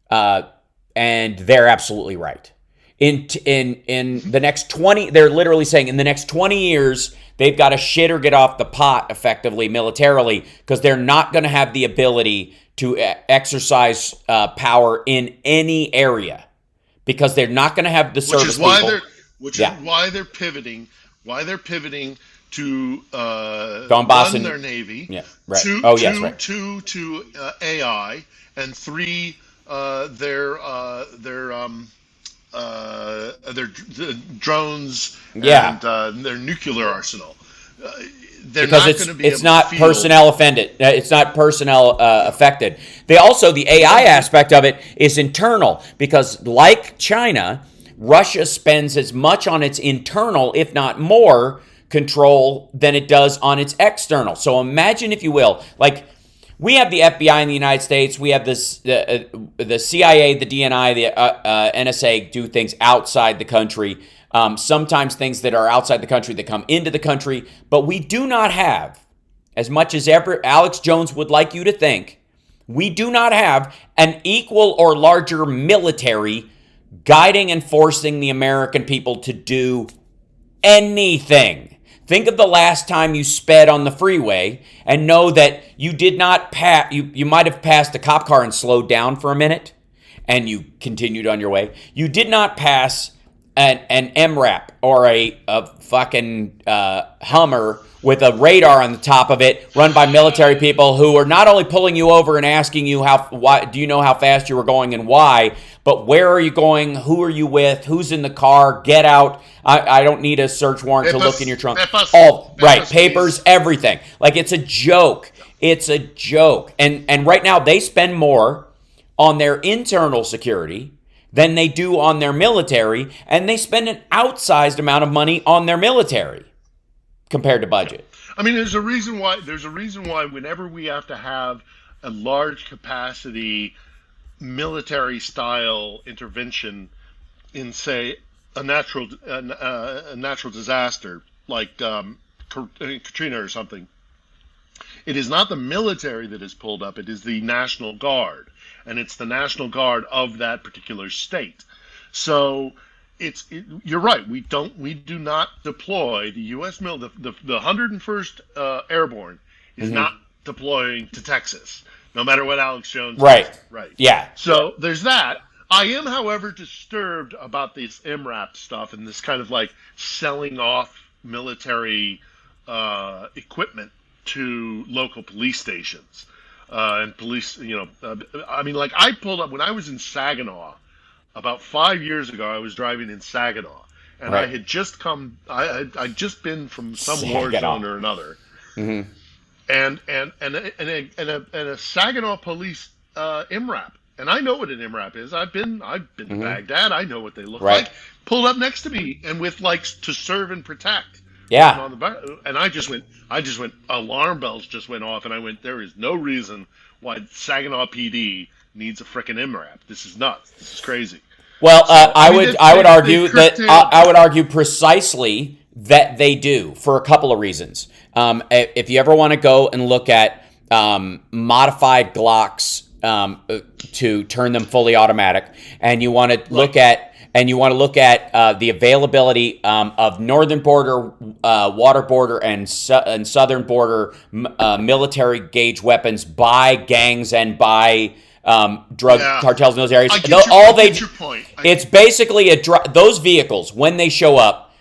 And they're absolutely right. In the next 20, they're literally saying in the next 20 years, they've got to shit or get off the pot effectively militarily because they're not going to have the ability to exercise power in any area because they're not going to have the service people. Which is why they're pivoting to Donbass run their navy. Yeah, right. Two to AI, and three their drones and their nuclear arsenal. It's not personnel affected. It's not personnel affected. The AI aspect of it is internal because, like China, Russia spends as much on its internal, if not more, control than it does on its external. So imagine, if you will, like we have the FBI in the United States, we have the CIA, the DNI, the NSA do things outside the country. Sometimes things that are outside the country that come into the country, but we do not have, as much as ever Alex Jones would like you to think, we do not have an equal or larger military guiding and forcing the American people to do anything. Think of the last time you sped on the freeway and know that you did not pass, you might have passed a cop car and slowed down for a minute and you continued on your way. You did not pass an MRAP or a fucking Hummer with a radar on the top of it run by military people who are not only pulling you over and asking you why do you know how fast you were going and why, but where are you going, who are you with, who's in the car, get out, I don't need a search warrant to look in your trunk. Papers, everything. Like it's a joke. It's a joke. And right now they spend more on their internal security than they do on their military, and they spend an outsized amount of money on their military compared to budget. I mean, there's a reason why whenever we have to have a large capacity military style intervention in, say, a natural disaster like Katrina or something, it is not the military that is pulled up, it is the National Guard. And it's the National Guard of that particular state. So you're right. We do not deploy the U.S. the 101st Airborne is not deploying to Texas, no matter what Alex Jones says. Right. Yeah. So there's that. I am, however, disturbed about this MRAP stuff and this kind of like selling off military equipment to local police stations. And police, I mean, like I pulled up when I was in Saginaw about 5 years ago. I was driving in Saginaw, and I had just come. I'd just been from some war zone or another, and a Saginaw police MRAP, and I know what an MRAP is. I've been to Baghdad. I know what they look like. Pulled up next to me, and with like to serve and protect. Yeah. On the back, and I just went, alarm bells just went off, and I went, there is no reason why Saginaw PD needs a frickin' MRAP. This is nuts. This is crazy. Well, I would argue precisely that they do for a couple of reasons. If you ever want to go and look at modified Glocks to turn them fully automatic, and you want to look at the availability of northern border, water border, and southern border military gauge weapons by gangs and by drug cartels in those areas. It's basically those vehicles, when they show up,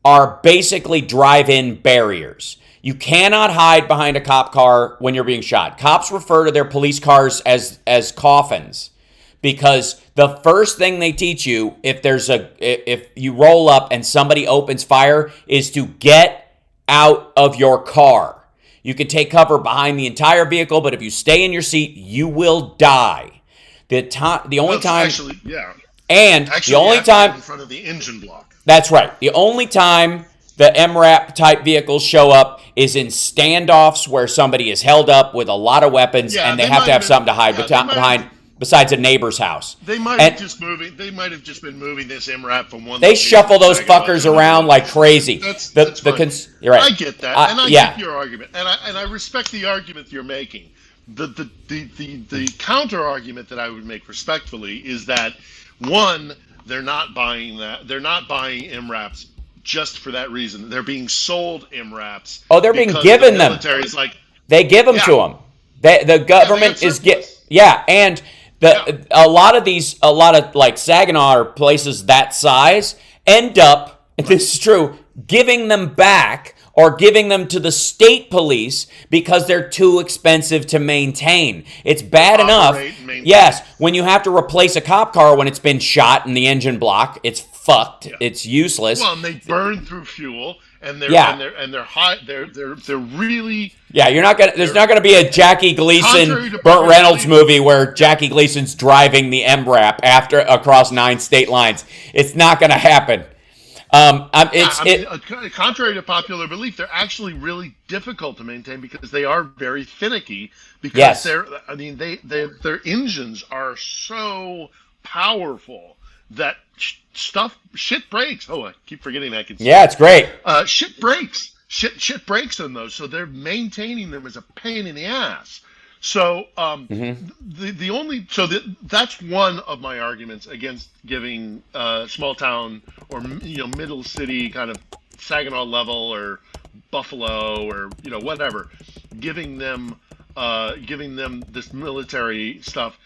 are basically drive-in barriers. You cannot hide behind a cop car when you're being shot. Cops refer to their police cars as coffins. Because the first thing they teach you if you roll up and somebody opens fire is to get out of your car. You can take cover behind the entire vehicle, but if you stay in your seat, you will die. The only time, actually, yeah, and actually, the only time in front of the engine block. That's right. The only time the MRAP type vehicles show up is in standoffs where somebody is held up with a lot of weapons, and they have to have something to hide behind. Besides a neighbor's house. They might have just been moving this MRAP from one. They shuffle those fuckers around like crazy. That's you're right. I get that, and I get your argument, and I respect the argument you're making. The counter argument that I would make respectfully is that one, they're not buying MRAPs just for that reason. They're being sold MRAPs. Oh, they're being given them. They give them to them. The government and a lot of like Saginaw or places that size end up, and this is true, giving them back or giving them to the state police because they're too expensive to maintain. It's bad enough. Yes, when you have to replace a cop car when it's been shot in the engine block, it's fucked. Yeah. It's useless. Well, and they burn through fuel, and they're high. They're really. Yeah, there's not gonna be a Jackie Gleason, Burt Reynolds movie where Jackie Gleason's driving the MRAP across 9 state lines. It's not gonna happen. Contrary to popular belief, they're actually really difficult to maintain because they are very finicky. Because their engines are so powerful that shit breaks. Oh, I keep forgetting that. Yeah, it's great. Shit breaks. Shit breaks on those, so they're maintaining them as a pain in the ass. So that's one of my arguments against giving small town or middle city kind of Saginaw level or Buffalo or whatever, giving them this military stuff.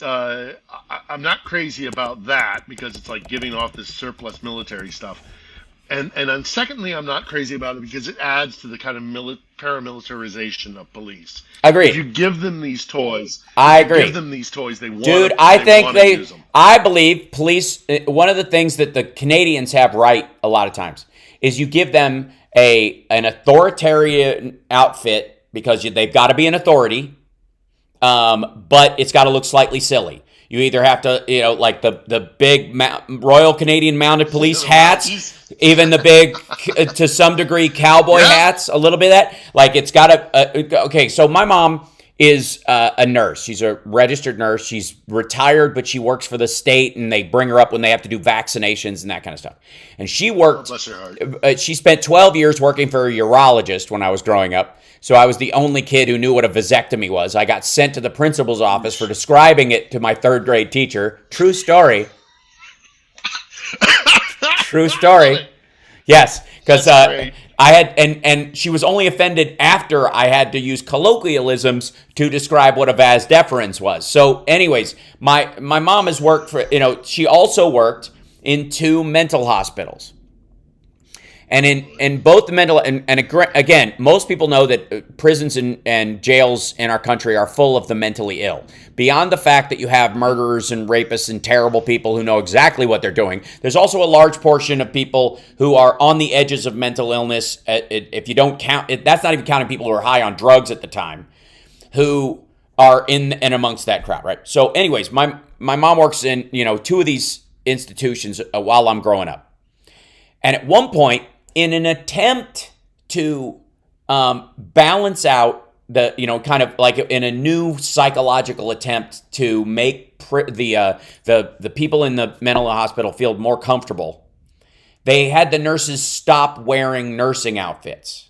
I'm not crazy about that because it's like giving off this surplus military stuff. And then secondly, I'm not crazy about it because it adds to the kind of paramilitarization of police. Agreed. If you give them these toys, I agree. Give them these toys, they want. Dude, I believe police. One of the things that the Canadians have right a lot of times is you give them an authoritarian outfit because they've got to be an authority, but it's got to look slightly silly. You either have to, like the big Royal Canadian Mounted Police hats, even the big, to some degree, cowboy hats, a little bit of that. Like it's got to, okay, so my mom is a nurse. She's a registered nurse. She's retired, but she works for the state, and they bring her up when they have to do vaccinations and that kind of stuff. And she worked, bless her heart. She spent 12 years working for a urologist when I was growing up. So I was the only kid who knew what a vasectomy was. I got sent to the principal's office for describing it to my 3rd grade teacher. True story. True story. Yes, because I had, and she was only offended after I had to use colloquialisms to describe what a vas deferens was. So anyways, my mom has worked for, she also worked in 2 mental hospitals. And in both the mental, and again, most people know that prisons and jails in our country are full of the mentally ill. Beyond the fact that you have murderers and rapists and terrible people who know exactly what they're doing, there's also a large portion of people who are on the edges of mental illness. If you don't count, that's not even counting people who are high on drugs at the time, who are in and amongst that crowd, right? So anyways, my mom works in 2 of these institutions while I'm growing up. And at one point, in an attempt to balance out the, kind of like in a new psychological attempt to make the people in the mental hospital feel more comfortable, they had the nurses stop wearing nursing outfits.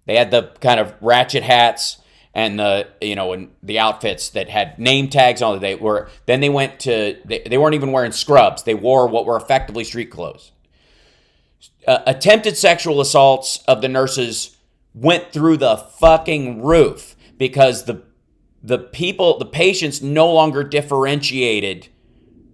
They had the kind of ratchet hats and the outfits that had name tags on it. They weren't even wearing scrubs. They wore what were effectively street clothes. Attempted sexual assaults of the nurses went through the fucking roof because the patients no longer differentiated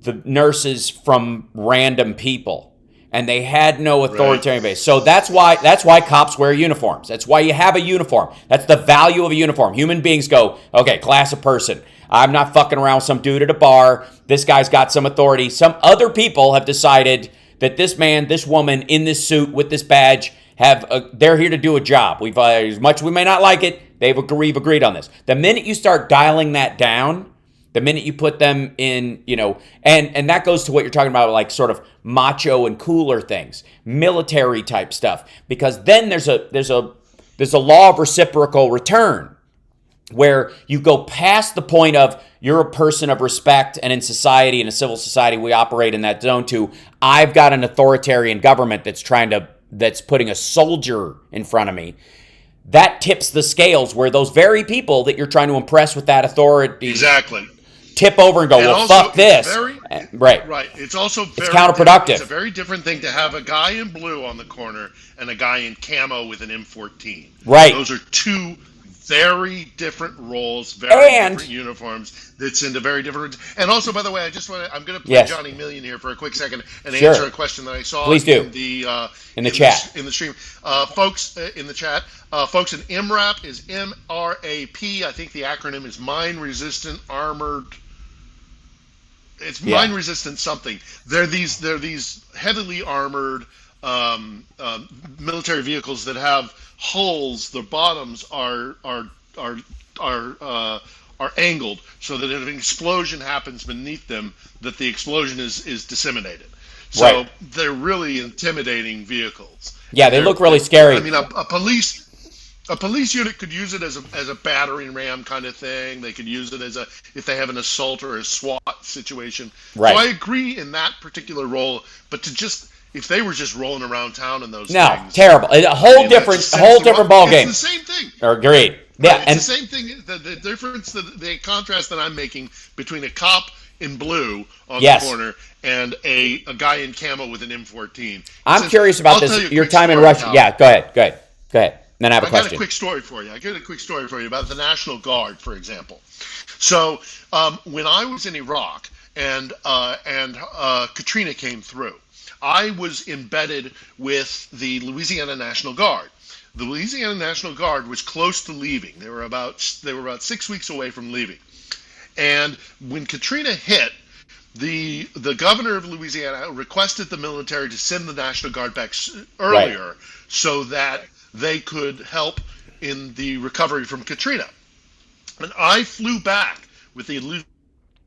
the nurses from random people, and they had no authoritarian base. So that's why cops wear uniforms. That's why you have a uniform. That's the value of a uniform. Human beings go, okay, class of person. I'm not fucking around with some dude at a bar. This guy's got some authority. Some other people have decided that this man, this woman in this suit with this badge they're here to do a job. We've as much as we may not like it, we've agreed on this. The minute you start dialing that down, the minute you put them in, and that goes to what you're talking about, like sort of macho and cooler things, military type stuff, because then there's a law of reciprocal return where you go past the point of you're a person of respect, and in society, in a civil society, we operate in that zone to I've got an authoritarian government that's putting a soldier in front of me. That tips the scales where those very people that you're trying to impress with that authority tip over and go, well, fuck this. Right. It's also it's counterproductive. It's a very different thing to have a guy in blue on the corner and a guy in camo with an M14. Right. Those are two very different roles, different uniforms. That's into very different. And also, by the way, I'm going to play Johnny Million here for a quick second and answer a question that I saw Please do. in the chat, in the stream. Folks in the chat, folks, an MRAP is MRAP. I think the acronym is Mine Resistant Armored. It's mine resistant something. They're these heavily armored military vehicles that have hulls. The bottoms are angled so that if an explosion happens beneath them, that the explosion is disseminated. So they're really intimidating vehicles. Yeah, they look really scary. I mean, a police unit could use it as a battering ram kind of thing. They could use it if they have an assault or a SWAT situation. Right. So I agree in that particular role, but if they were just rolling around town in those things, terrible. A whole different ball game. It's the same thing. Agreed. Yeah, it's the same thing. The difference, the contrast that I'm making between a cop in blue on the corner and a guy in camo with an M14. I'm curious about this. Your time in Russia. Yeah, go ahead. Then I have a question. I got a quick story for you. About the National Guard, for example. So when I was in Iraq and Katrina came through, I was embedded with the Louisiana National Guard. The Louisiana National Guard was close to leaving. They were about 6 weeks away from leaving. And when Katrina hit, the governor of Louisiana requested the military to send the National Guard back earlier so that they could help in the recovery from Katrina. And I flew back with the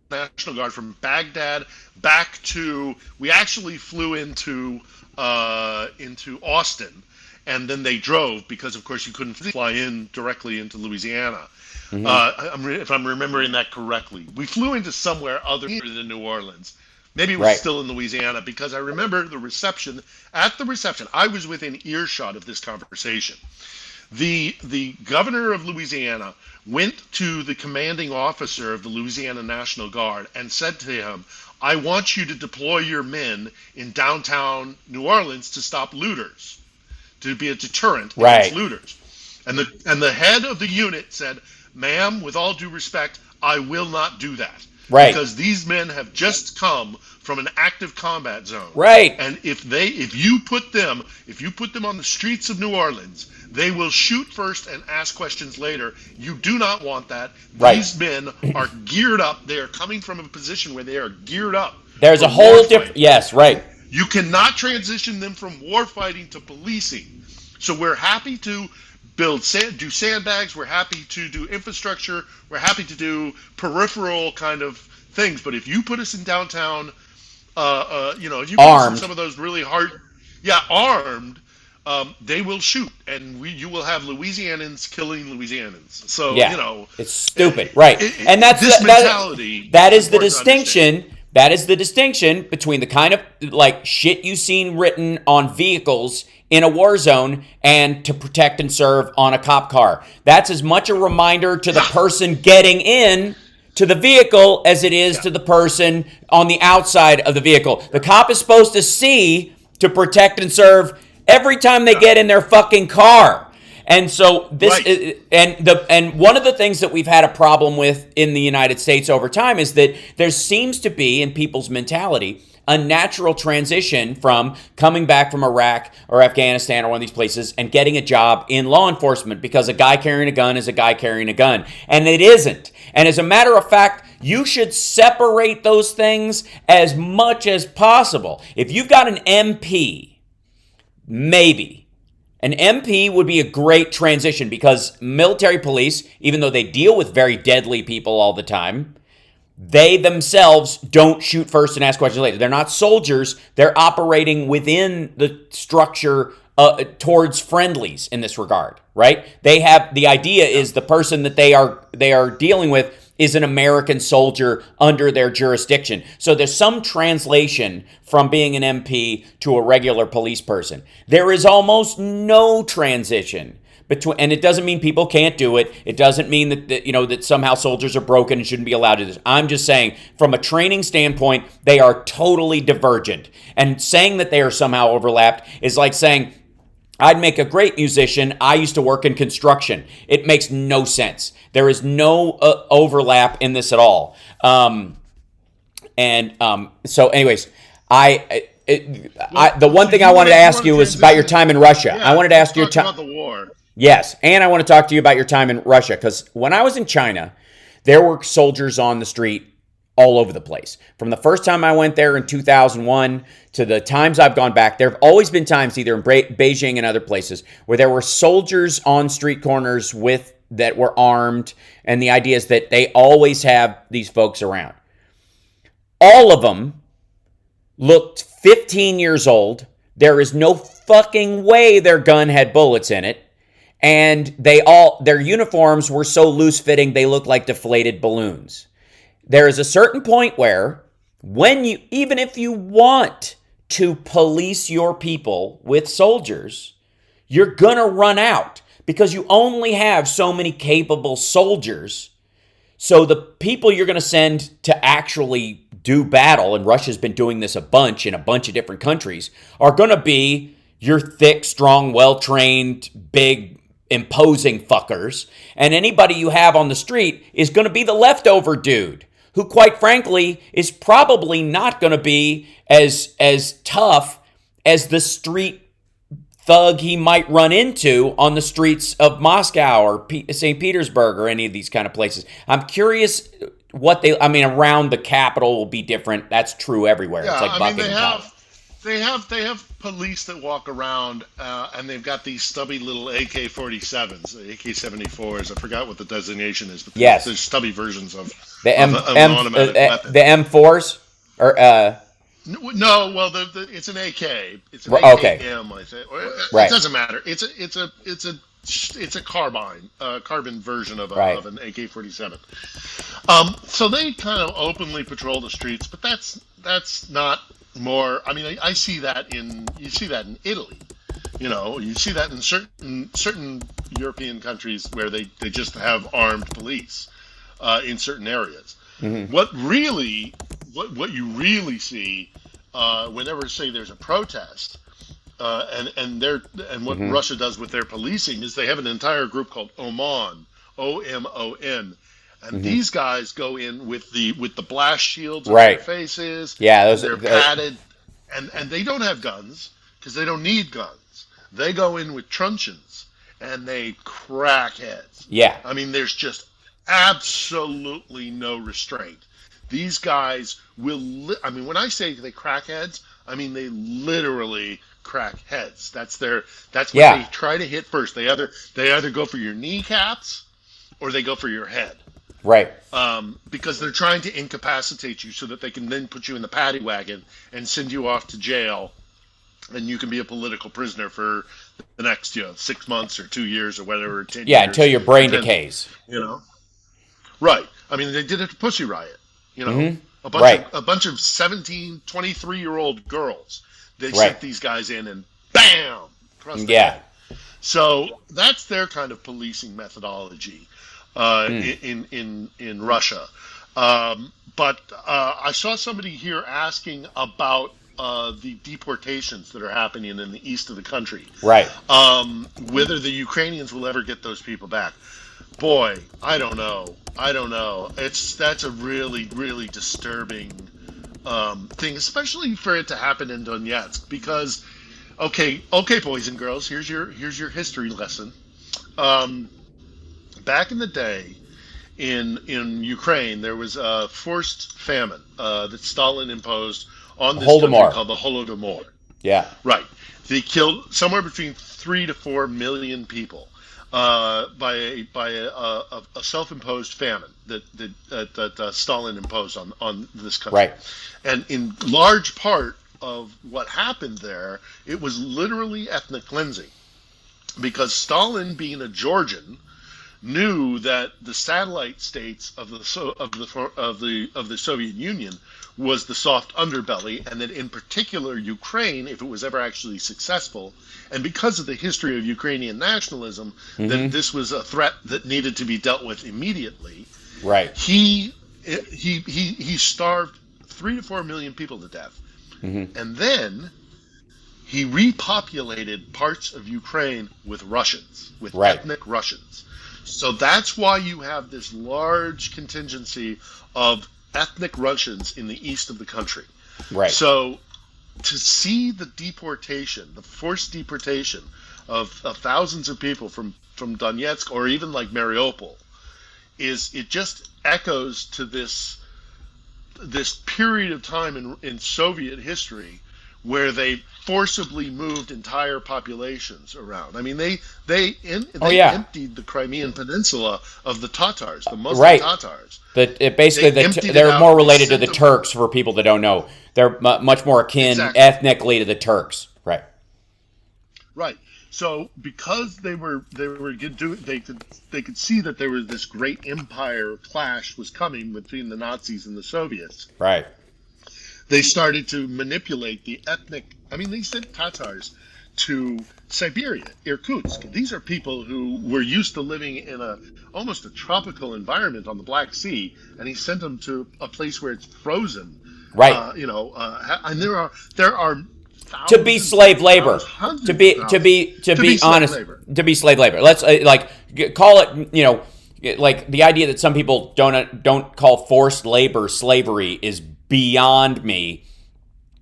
National Guard from Baghdad back to, we actually flew into Austin, and then they drove because, of course, you couldn't fly in directly into Louisiana. If I'm remembering that correctly. We flew into somewhere other than New Orleans. Maybe it was still in Louisiana, because I remember the reception. At the reception, I was within earshot of this conversation. The governor of Louisiana went to the commanding officer of the Louisiana National Guard and said to him, I want you to deploy your men in downtown New Orleans to stop looters, to be a deterrent against looters. And the head of the unit said, ma'am, with all due respect, I will not do that. Because these men have just come from an active combat zone. And if you put them on the streets of New Orleans, they will shoot first and ask questions later. You do not want that. These men are geared up. They are coming from a position where they are geared up. There's a whole different You cannot transition them from war fighting to policing. So we're happy to do sandbags, we're happy to do infrastructure, we're happy to do peripheral kind of things, but if you put us in downtown, if you put us in some of those really hard, armed, they will shoot, and you will have Louisianans killing Louisianans. So, it's stupid, and that's this mentality. That is the distinction. That is the distinction between the kind of shit you've seen written on vehicles in a war zone and to protect and serve on a cop car. That's as much a reminder to the person getting in to the vehicle as it is to the person on the outside of the vehicle. The cop is supposed to see to protect and serve every time they get in their fucking car. And so this is, and one of the things that we've had a problem with in the United States over time is that there seems to be in people's mentality a natural transition from coming back from Iraq or Afghanistan or one of these places and getting a job in law enforcement, because a guy carrying a gun is a guy carrying a gun. And it isn't. And as a matter of fact, you should separate those things as much as possible. If you've got an MP, maybe, An MP would be a great transition because military police, even though they deal with very deadly people all the time, they themselves don't shoot first and ask questions later. They're not soldiers. They're operating within the structure towards friendlies in this regard, right? They have the idea is the person that they are dealing with is an American soldier under their jurisdiction. So there's some translation from being an MP to a regular police person. There is almost no transition between, and it doesn't mean people can't do it. It doesn't mean that somehow soldiers are broken and shouldn't be allowed to do this. I'm just saying, from a training standpoint, they are totally divergent. And saying that they are somehow overlapped is like saying, I'd make a great musician. I used to work in construction. It makes no sense. There is no overlap in this at all. So anyways, the one thing I wanted to ask you was about your time in Russia. Yeah, I wanted to ask you about the war. Yes, and I want to talk to you about your time in Russia, because when I was in China, there were soldiers on the street all over the place. From the first time I went there in 2001 to the times I've gone back, there have always been times, either in Beijing and other places, where there were soldiers on street corners that were armed, and the idea is that they always have these folks around. All of them looked 15 years old. There is no fucking way their gun had bullets in it. And their uniforms were so loose-fitting, they looked like deflated balloons. There is a certain point where, even if you want to police your people with soldiers, you're gonna run out because you only have so many capable soldiers. So the people you're gonna send to actually do battle, and Russia's been doing this a bunch in a bunch of different countries, are gonna be your thick, strong, well-trained, big, imposing fuckers. And anybody you have on the street is gonna be the leftover dude, who, quite frankly, is probably not going to be as tough as the street thug he might run into on the streets of Moscow or St. Petersburg or any of these kind of places. I'm curious around the capital will be different. That's true everywhere. Yeah, it's like Buckingham Palace. They have police that walk around, and they've got these stubby little AK-47s, AK-74s. I forgot what the designation is, but there's stubby versions of the an automatic weapon. The M4s, or no, well, it's an AK. It's an okay. AKM, I think. Right. It doesn't matter. It's a carbon version of an AK-47. So they kind of openly patrol the streets, but that's not more. I mean, I see that in Italy. You see that in certain European countries where they just have armed police in certain areas. Mm-hmm. What you really see whenever, say, there's a protest, and what mm-hmm. Russia does with their policing is they have an entire group called OMON, OMON. And mm-hmm. these guys go in with the blast shields on their faces. Yeah, they're padded, and they don't have guns because they don't need guns. They go in with truncheons and they crack heads. Yeah, I mean, there's just absolutely no restraint. These guys will. When I say they crack heads, I mean they literally crack heads. That's what they try to hit first. They either go for your kneecaps or they go for your head. Right. Because they're trying to incapacitate you so that they can then put you in the paddy wagon and send you off to jail, and you can be a political prisoner for the next 6 months or 2 years or whatever, 10 years. Yeah, until your brain decays. Right. I mean, they did it to Pussy Riot. Mm-hmm. A bunch of 17, 23-year-old girls. They sent these guys in and bam! Across the head. So that's their kind of policing methodology. In Russia, but I saw somebody here asking about the deportations that are happening in the east of the country. Right. Whether the Ukrainians will ever get those people back. Boy, I don't know. That's a really, really disturbing thing, especially for it to happen in Donetsk. Because, okay, boys and girls, here's your history lesson. Back in the day, in Ukraine, there was a forced famine that Stalin imposed on this country called the Holodomor. Yeah. Right. They killed somewhere between 3 to 4 million people by a self-imposed famine that Stalin imposed on this country. Right. And in large part of what happened there, it was literally ethnic cleansing, because Stalin, being a Georgian, knew that the satellite states of the Soviet Union was the soft underbelly, and that in particular Ukraine, if it was ever actually successful, and because of the history of Ukrainian nationalism, that this was a threat that needed to be dealt with immediately. Right. He starved 3 to 4 million people to death, and then he repopulated parts of Ukraine with Russians, with ethnic Russians. So that's why you have this large contingency of ethnic Russians in the east of the country. Right. So to see the deportation, the forced deportation of thousands of people from Donetsk, or even like Mariupol, it just echoes to this period of time in Soviet history where they forcibly moved entire populations around. I mean, they emptied the Crimean Peninsula of the Tatars, the Muslim Tatars. They're more related to the Turks, for people that don't know. They're much more akin ethnically to the Turks. Right. Right. So because they could see that there was this great empire clash was coming between the Nazis and the Soviets. Right. They started to manipulate the ethnic. I mean, they sent Tatars to Siberia, Irkutsk. These are people who were used to living in almost a tropical environment on the Black Sea, and he sent them to a place where it's frozen. Right. And there are thousands, to be slave labor. To be honest, to be slave labor. Let's call it. Like the idea that some people don't call forced labor slavery is beyond me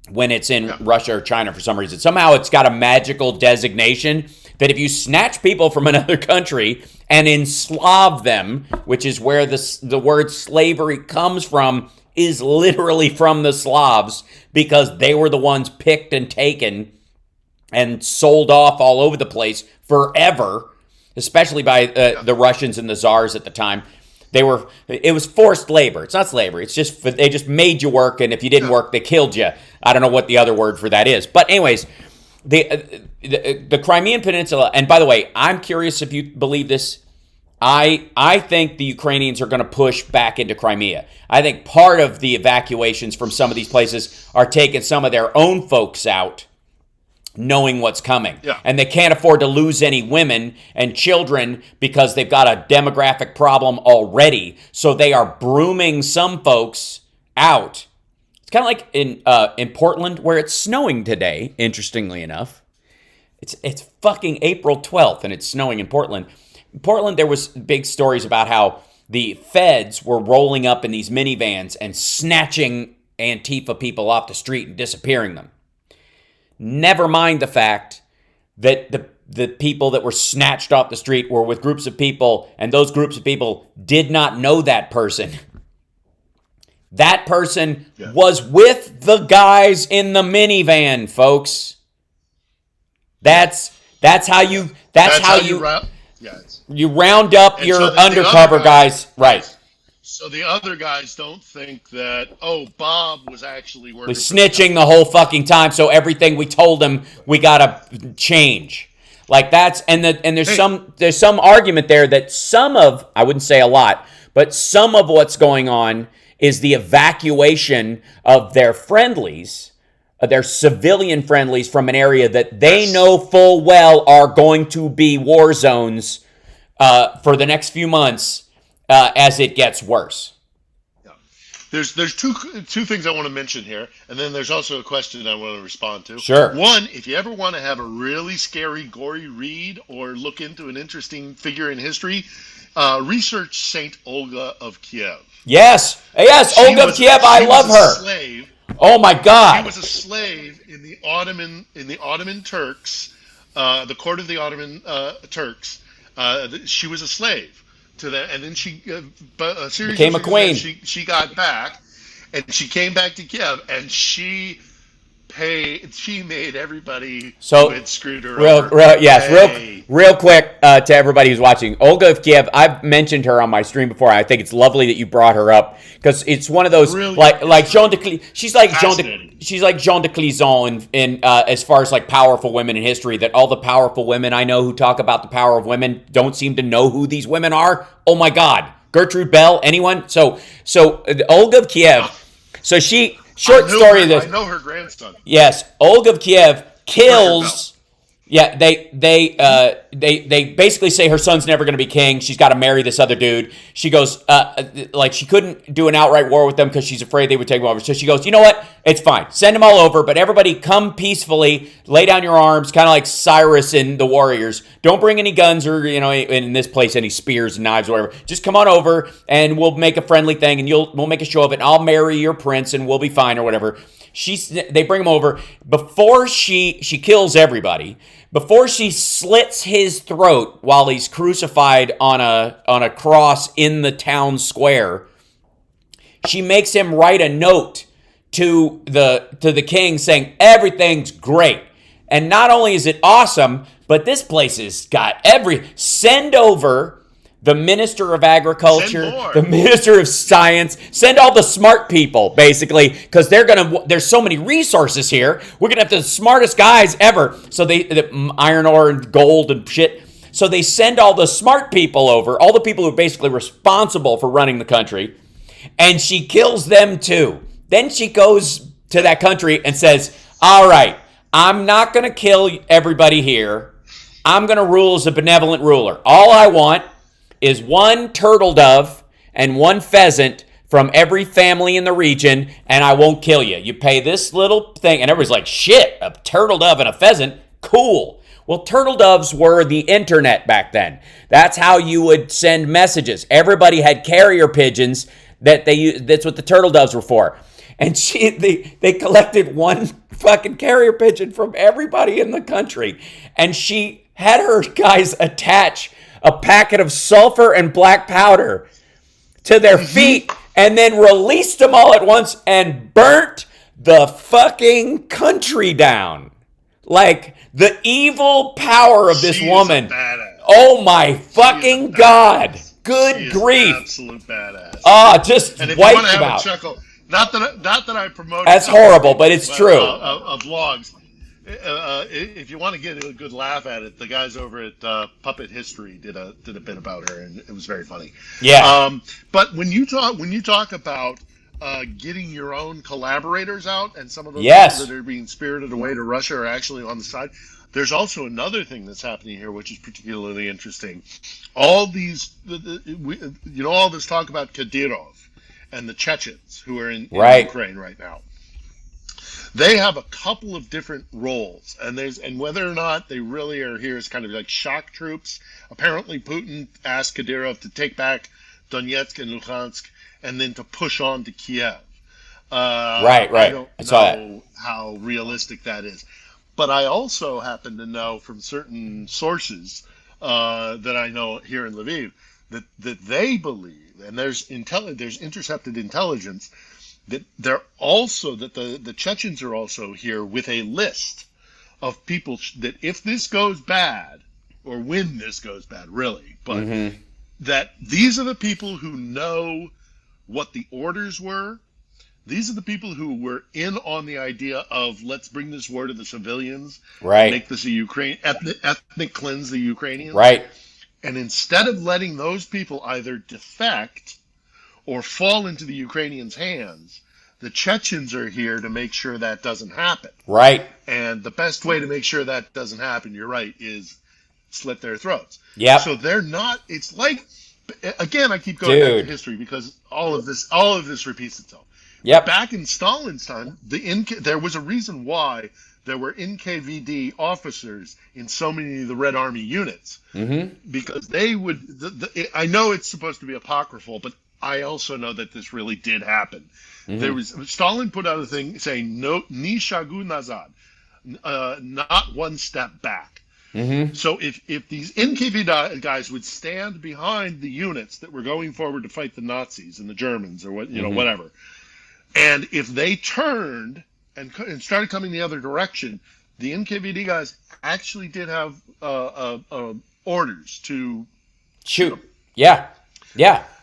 when it's in Russia or China for some reason. Somehow it's got a magical designation that if you snatch people from another country and enslave them, which is where the word slavery comes from, is literally from the Slavs, because they were the ones picked and taken and sold off all over the place forever, especially by the Russians and the Tsars at the time. It was forced labor. It's not slavery. It's just they just made you work, and if you didn't work, they killed you. I don't know what the other word for that is. But anyways, the Crimean Peninsula, and by the way, I'm curious if you believe this. I think the Ukrainians are going to push back into Crimea. I think part of the evacuations from some of these places are taking some of their own folks out, knowing what's coming. Yeah. And they can't afford to lose any women and children because they've got a demographic problem already. So they are brooming some folks out. It's kind of like in Portland, where it's snowing today, interestingly enough. It's fucking April 12th and it's snowing in Portland. In Portland, there was big stories about how the feds were rolling up in these minivans and snatching Antifa people off the street and disappearing them. Never mind the fact that the people that were snatched off the street were with groups of people, and those groups of people did not know that person. That person was with the guys in the minivan, folks. That's how you round up your undercover guys, right? So the other guys don't think that, Bob was actually working. Snitching the whole fucking time, so everything we told him we gotta change. Like there's some argument there that some of, I wouldn't say a lot, but some of what's going on is the evacuation of their friendlies, their civilian friendlies, from an area that they know full well are going to be war zones for the next few months. As it gets worse. Yeah. There's two things I want to mention here, and then there's also a question I want to respond to. Sure. One, if you ever want to have a really scary, gory read or look into an interesting figure in history, research Saint Olga of Kiev. Yes, Olga of Kiev. I love her. Slave. Oh my God. She was a slave in the Ottoman Turks, the court of the Ottoman Turks. She was a slave to that, and then she became a queen. She got back, and she came back to Kiev, and she She made everybody So, who had screwed her over pay. real quick to everybody who's watching. Olga of Kiev, I've mentioned her on my stream before. I think it's lovely that you brought her up because it's one of those like Jean de she's like Jean de Clisson in as far as like powerful women in history. That all the powerful women I know who talk about the power of women don't seem to know who these women are. Oh my God, Gertrude Bell, anyone? So Olga of Kiev. So she. Short story of this. I know her grandson. Yes, Olga of Kiev kills. Yeah, they basically say her son's never going to be king. She's got to marry this other dude. She goes like she couldn't do an outright war with them because she's afraid they would take them over. So she goes, you know what? It's fine. Send them all over, but everybody come peacefully. Lay down your arms, kind of like Cyrus and the warriors. Don't bring any guns or in this place any spears and knives or whatever. Just come on over and we'll make a friendly thing and we'll make a show of it. And I'll marry your prince and we'll be fine or whatever. They bring him over before she kills everybody. Before she slits his throat while he's crucified on a cross in the town square, she makes him write a note to the king saying everything's great. And not only is it awesome, but this place has got send over the Minister of Agriculture, the Minister of Science, send all the smart people, basically, because there's so many resources here. We're gonna have the smartest guys ever. So the iron ore and gold and shit. So they send all the smart people over, all the people who are basically responsible for running the country, and she kills them too. Then she goes to that country and says, all right, I'm not gonna kill everybody here. I'm gonna rule as a benevolent ruler. All I want is one turtle dove and one pheasant from every family in the region, and I won't kill you. You pay this little thing, and everybody's like, shit, a turtle dove and a pheasant? Cool. Well, turtle doves were the internet back then. That's how you would send messages. Everybody had carrier pigeons that's what the turtle doves were for. And they collected one fucking carrier pigeon from everybody in the country. And she had her guys attach a packet of sulfur and black powder to their feet and then released them all at once and burnt the fucking country down. Like the evil power of this woman. Oh my fucking God. Good grief. Absolute badass. Just and if wiped you want to have out. a chuckle, not that I promote. That's horrible, but it's true. Of vlogs. If you want to get a good laugh at it, the guys over at Puppet History did a bit about her, and it was very funny. Yeah. But when you talk about getting your own collaborators out, and some of those Yes. people that are being spirited away to Russia are actually on the side. There's also another thing that's happening here, which is particularly interesting. All these, all this talk about Kadyrov and the Chechens who are in Ukraine right now. They have a couple of different roles, and whether or not they really are here as kind of like shock troops. Apparently, Putin asked Kadyrov to take back Donetsk and Luhansk, and then to push on to Kiev. Right. I don't know how realistic that is, but I also happen to know from certain sources that I know here in Lviv that they believe, and there's intercepted intelligence. That the Chechens are also here with a list of people that if this goes bad, or when this goes bad, really, but that these are the people who know what the orders were. These are the people who were in on the idea of let's bring this war to the civilians, right? Make this ethnic cleanse the Ukrainians, right? And instead of letting those people either defect or fall into the Ukrainians' hands, the Chechens are here to make sure that doesn't happen. Right. And the best way to make sure that doesn't happen, you're right, is slit their throats. Yeah. So they're not, it's like, again, I keep going back to history because all of this repeats itself. Yep. Back in Stalin's time, there was a reason why there were NKVD officers in so many of the Red Army units. Because they would, I know it's supposed to be apocryphal, but I also know that this really did happen. Stalin put out a thing saying no ni shagu nazad, not one step back. So if these NKVD guys would stand behind the units that were going forward to fight the Nazis and the Germans or whatever, and if they turned and started coming the other direction, the NKVD guys actually did have orders to shoot. Yeah.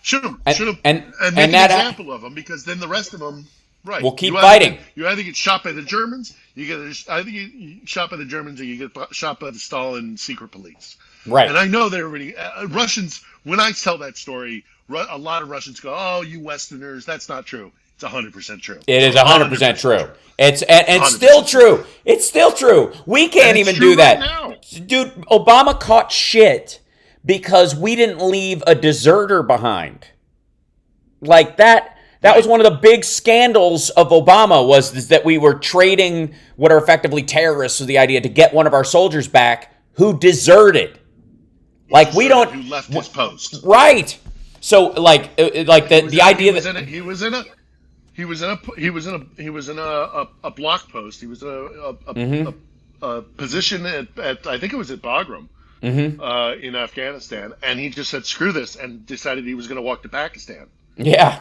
Shoot them. And make that an example of them, because then the rest of them, right? We'll keep fighting. You either get shot by the Germans, either get shot by the Germans, or you get shot by the Stalin secret police. Right. And I know they're really Russians. When I tell that story, a lot of Russians go, "Oh, you Westerners, that's not true." It's 100% true. It is 100% true. It's still true. It's still true. We can't even do that. Right, dude, Obama caught shit because we didn't leave a deserter behind. Like that was one of the big scandals of Obama, was that we were trading what are effectively terrorists with the idea to get one of our soldiers back who deserted. Like we don't, who left his post. Right. So like the idea that he was in a block post. He was in a position at I think it was at Bagram in Afghanistan, and he just said screw this and decided he was going to walk to Pakistan. Yeah.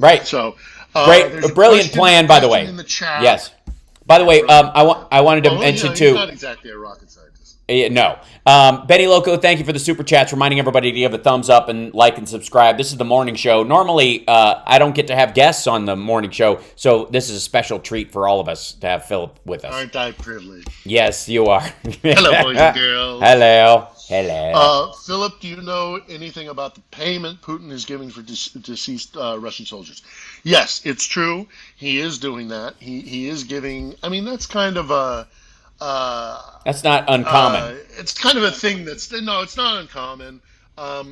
Right. So a brilliant plan, by the way. In the chat. Yes. By the way, I wanted to mention too. He's not exactly a rocket scientist. No. Benny Loco, thank you for the super chats, reminding everybody to give a thumbs up and like and subscribe. This is the morning show. Normally, I don't get to have guests on the morning show, so this is a special treat for all of us to have Philip with us. Aren't I privileged? Yes, you are. Hello, boys and girls. Hello. Philip, do you know anything about the payment Putin is giving for deceased Russian soldiers? Yes, it's true. He is doing that. He is giving. I mean, that's kind of a. That's not uncommon. It's kind of a thing it's not uncommon. I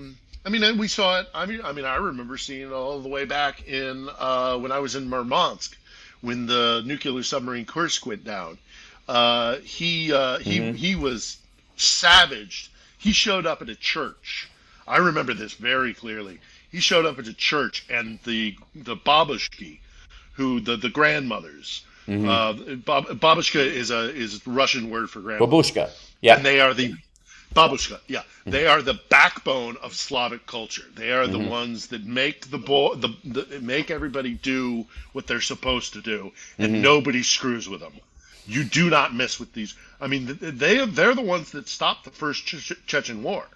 mean, we saw it. I remember seeing it all the way back in when I was in Murmansk, when the nuclear submarine Kursk went down. He was savaged. He showed up at a church. I remember this very clearly. He showed up at a church, and the babushki, the grandmothers. Babushka is a Russian word for grandmother. Babushka, yeah. And they are the babushka, yeah. They are the backbone of Slavic culture. They are the ones that make make everybody do what they're supposed to do, and nobody screws with them. You do not mess with these. I mean, they're the ones that stopped the first Chechen war.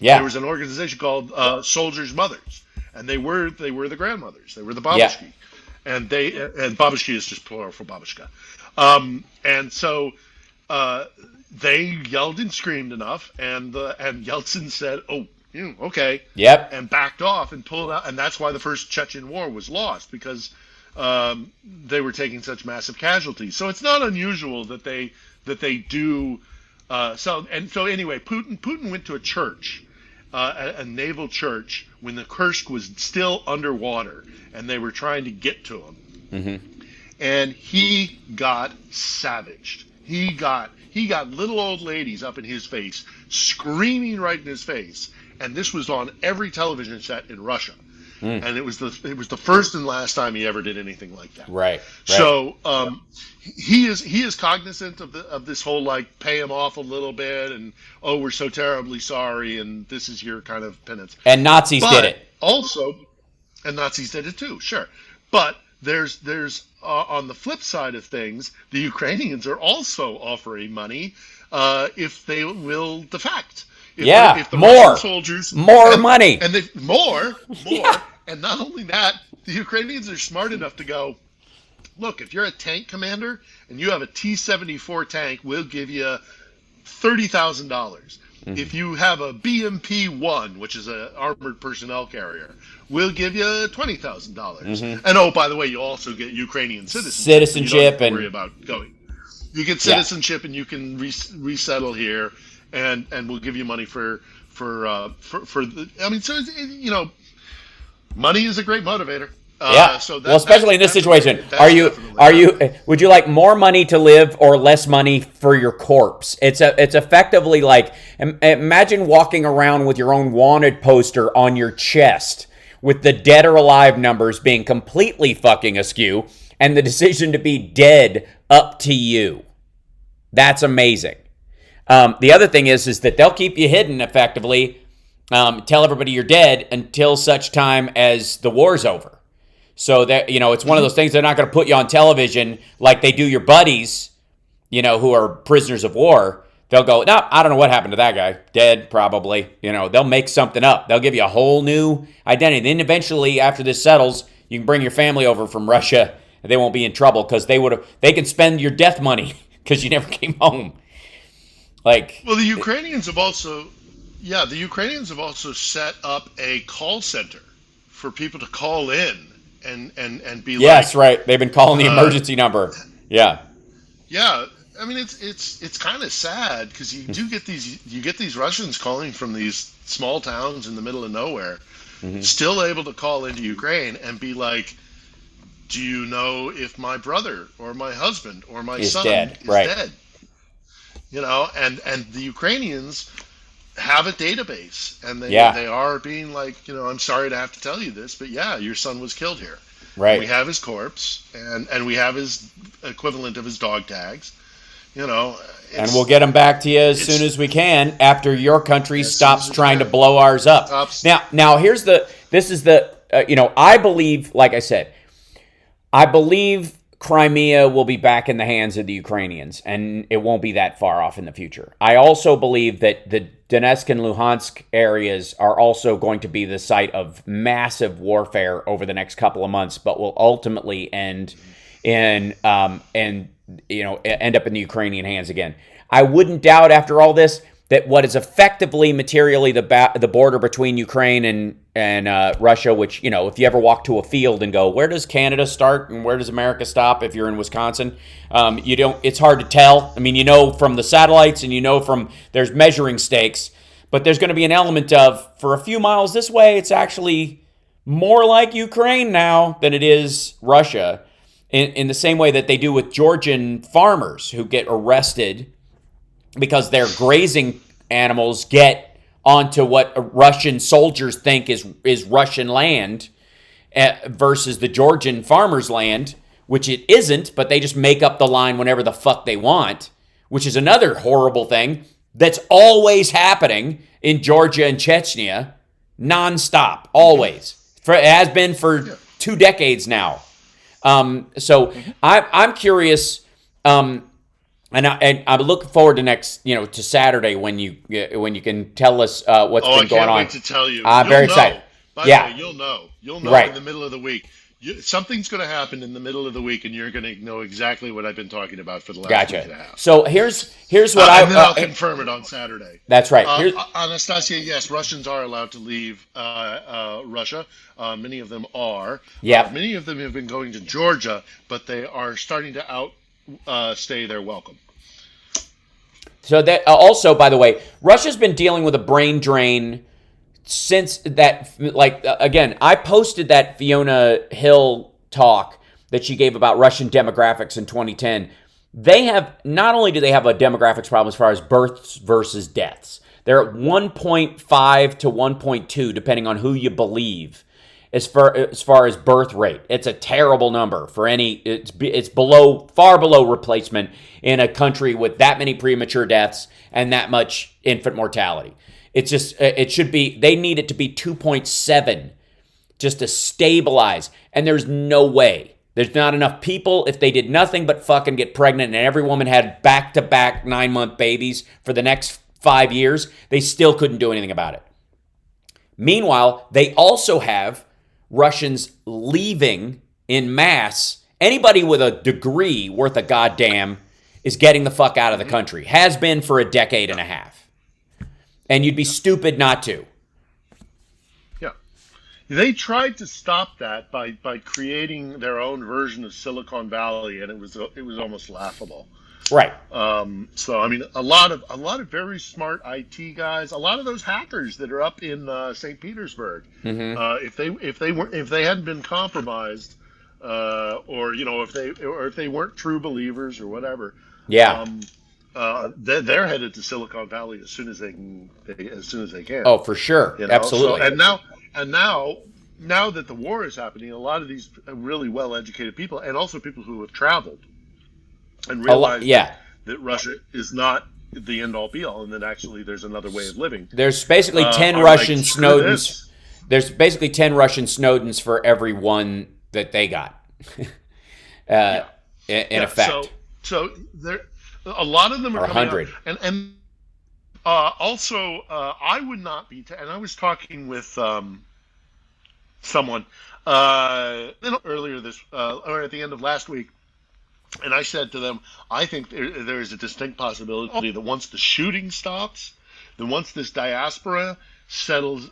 Yeah. There was an organization called Soldiers' Mothers, and they were the grandmothers. They were the babushki. Yeah. And babushki is just plural for babushka. And so they yelled and screamed enough, and Yeltsin said, "Oh, okay." Yep. And backed off and pulled out, and that's why the first Chechen war was lost, because they were taking such massive casualties. So it's not unusual that they do. So anyway, Putin went to a church. A naval church when the Kursk was still underwater, and they were trying to get to him, and he got savaged. He got little old ladies up in his face, screaming right in his face, and this was on every television set in Russia. And it was the first and last time he ever did anything like that. Right. So he is cognizant of this whole like pay him off a little bit, and oh, we're so terribly sorry, and this is your kind of penance. And Nazis did it also, and Nazis did it too, sure. But there's on the flip side of things, the Ukrainians are also offering money if they will defect. If the more Russian soldiers money, and they more. Yeah. And not only that, the Ukrainians are smart enough to go, look, if you're a tank commander and you have a T-74 tank, we'll give you $30,000. If you have a BMP-1, which is an armored personnel carrier, we'll give you $20,000. And oh, by the way, you also get Ukrainian citizenship. So you don't have to worry about going. You get citizenship, and you can resettle here, and we'll give you money for the. I mean, so money is a great motivator. So especially in this situation, would you like more money to live or less money for your corpse? It's effectively like, imagine walking around with your own wanted poster on your chest with the dead or alive numbers being completely fucking askew and the decision to be dead up to you. That's amazing. The other thing is that they'll keep you hidden effectively. Tell everybody you're dead until such time as the war's over. So that, it's one of those things, they're not going to put you on television like they do your buddies, who are prisoners of war. They'll go, no, I don't know what happened to that guy. Dead, probably. They'll make something up. They'll give you a whole new identity. Then eventually, after this settles, you can bring your family over from Russia, and they won't be in trouble because they can spend your death money because you never came home. Well, the Ukrainians have also set up a call center for people to call in and be yes, right. They've been calling the emergency number. Yeah. Yeah. I mean, it's kind of sad because you get these Russians calling from these small towns in the middle of nowhere, still able to call into Ukraine and be like, do you know if my brother or my husband or my son is dead? And the Ukrainians have a database, and they are being like, I'm sorry to have to tell you this, but yeah, your son was killed here. Right. We have his corpse, and we have his equivalent of his dog tags. And we'll get them back to you as soon as we can after your country stops trying to blow ours up. Now I believe, like I said, I believe Crimea will be back in the hands of the Ukrainians, and it won't be that far off in the future. I also believe that the Donetsk and Luhansk areas are also going to be the site of massive warfare over the next couple of months, but will ultimately end end up in the Ukrainian hands again. I wouldn't doubt after all this that what is effectively materially the border between Ukraine and Russia, which, if you ever walk to a field and go, where does Canada start and where does America stop if you're in Wisconsin? It's hard to tell. I mean, from the satellites and from there's measuring stakes, but there's going to be an element of, for a few miles this way, it's actually more like Ukraine now than it is Russia, in the same way that they do with Georgian farmers who get arrested because their grazing animals get onto what Russian soldiers think is Russian land versus the Georgian farmers' land, which it isn't, but they just make up the line whenever the fuck they want, which is another horrible thing that's always happening in Georgia and Chechnya, nonstop, always. It has been for 2 decades now. So I'm curious, and I'm looking forward to to Saturday when you can tell us what's been going on. I can't wait to tell you. I'm very excited. By the way, you'll know right in the middle of the week. Something's going to happen in the middle of the week, and you're going to know exactly what I've been talking about for the last week and a half. So here's what and then I'll confirm it on Saturday. That's right. Anastasia, yes, Russians are allowed to leave Russia. Many of them are. Yeah. Many of them have been going to Georgia, but they are starting to stay their welcome. So that also, by the way, Russia's been dealing with a brain drain since that, again, I posted that Fiona Hill talk that she gave about Russian demographics in 2010. Not only do they have a demographics problem as far as births versus deaths, they're at 1.5 to 1.2, depending on who you believe, as far as birth rate. It's a terrible number for it's far below replacement in a country with that many premature deaths and that much infant mortality. It's just, they need it to be 2.7 just to stabilize. And there's no way. There's not enough people. If they did nothing but fucking get pregnant and every woman had back-to-back 9-month babies for the next 5 years, they still couldn't do anything about it. Meanwhile, they also have Russians leaving in mass. Anybody with a degree worth a goddamn is getting the fuck out of the country. Has been for a decade and a half. And you'd be stupid not to. Yeah. They tried to stop that by creating their own version of Silicon Valley, and it was almost laughable. Right. So I mean, a lot of very smart IT guys, a lot of those hackers that are up in St. Petersburg, if they hadn't been compromised, or if they weren't true believers or whatever, they're headed to Silicon Valley as soon as they can. Oh, for sure, absolutely. So, and now that the war is happening, a lot of these really well-educated people, and also people who have traveled and realize that Russia is not the end-all be-all, and that actually there's another way of living. There's basically 10 Russian Snowdens. There's basically 10 Russian Snowdens for every one that they got. Yeah. In effect. So there, a lot of them are Or coming 100. out, and also I would not be, and I was talking with someone earlier or at the end of last week, and I said to them, I think there is a distinct possibility that once the shooting stops, then once this diaspora settles,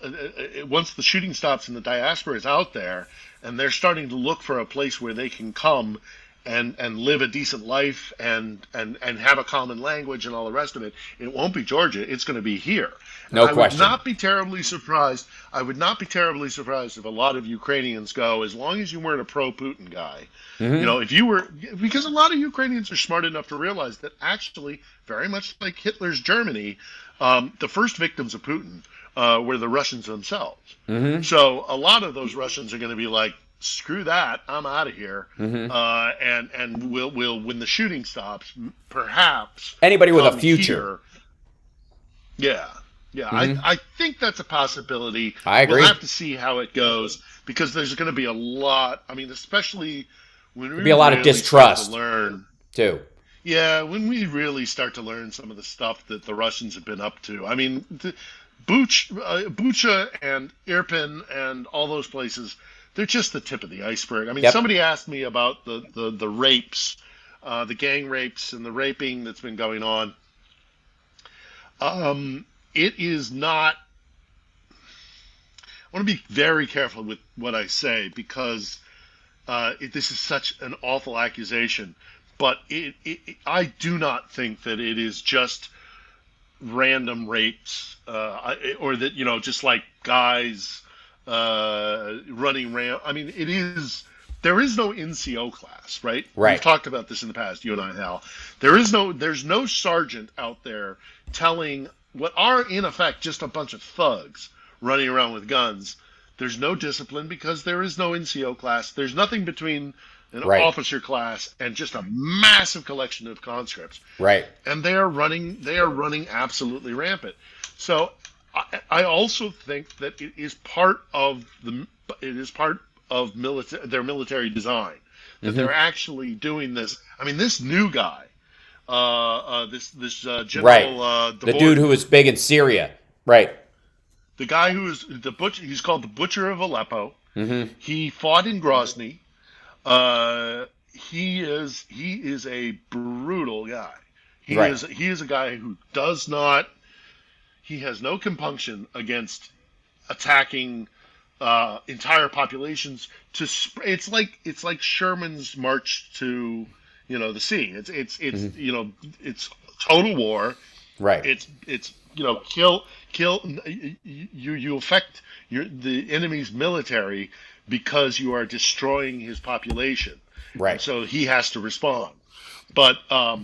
once the shooting stops and the diaspora is out there, and they're starting to look for a place where they can come and live a decent life and have a common language and all the rest of it, it won't be Georgia. It's going to be here. No I question. would not be terribly surprised. I would not be terribly surprised if a lot of Ukrainians go, as long as you weren't a pro-Putin guy. You know, if you were, because a lot of Ukrainians are smart enough to realize that actually, very much like Hitler's Germany, the first victims of Putin were the Russians themselves. So a lot of those Russians are going to be like, screw that, I'm out of here, and we'll when the shooting stops, perhaps Anybody with a come future. here. Yeah. I think that's a possibility. I agree. We'll have to see how it goes, because there's going to be a lot. I mean, especially when we Be a lot of really distrust start to learn. too. Yeah, when we really start to learn some of the stuff that the Russians have been up to. I mean, Bucha and Irpin and all those places, they're just the tip of the iceberg. I mean, somebody asked me about the rapes, the gang rapes and the raping that's been going on. It is not. I want to be very careful with what I say, because this is such an awful accusation. But I do not think that it is just random rapes, or that, you know, just like guys running around. I mean, there is no NCO class, right? We've talked about this in the past, you and I, Hal. There's no sergeant out there telling what are in effect just a bunch of thugs running around with guns. There's no discipline because there is no NCO class. There's nothing between an officer class and just a massive collection of conscripts. Right. And they are running absolutely rampant. So I also think that it is part of their military design, that they're actually doing this. I mean, this new guy, this general, the dude who was big in Syria, the guy who is the butcher. He's called the Butcher of Aleppo. He fought in Grozny. He is a brutal guy. He is a guy who does not. He has no compunction against attacking entire populations. It's like Sherman's march to, you know, the sea. It's you know, it's total war. It's you know, kill. You affect the enemy's military because you are destroying his population. And so he has to respond. But I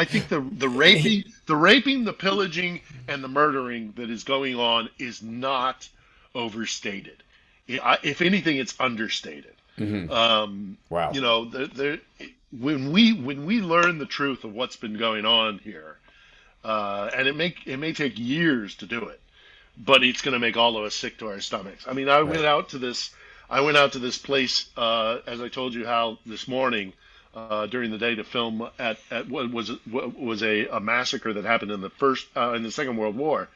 think the raping, the pillaging, and the murdering that is going on is not overstated. If anything, it's understated. Wow. You know, when we learn the truth of what's been going on here, and it may take years to do it, but it's going to make all of us sick to our stomachs. I mean, I went out to this place, as I told you, Hal, this morning, during the day to film at what was a massacre that happened in the Second World War.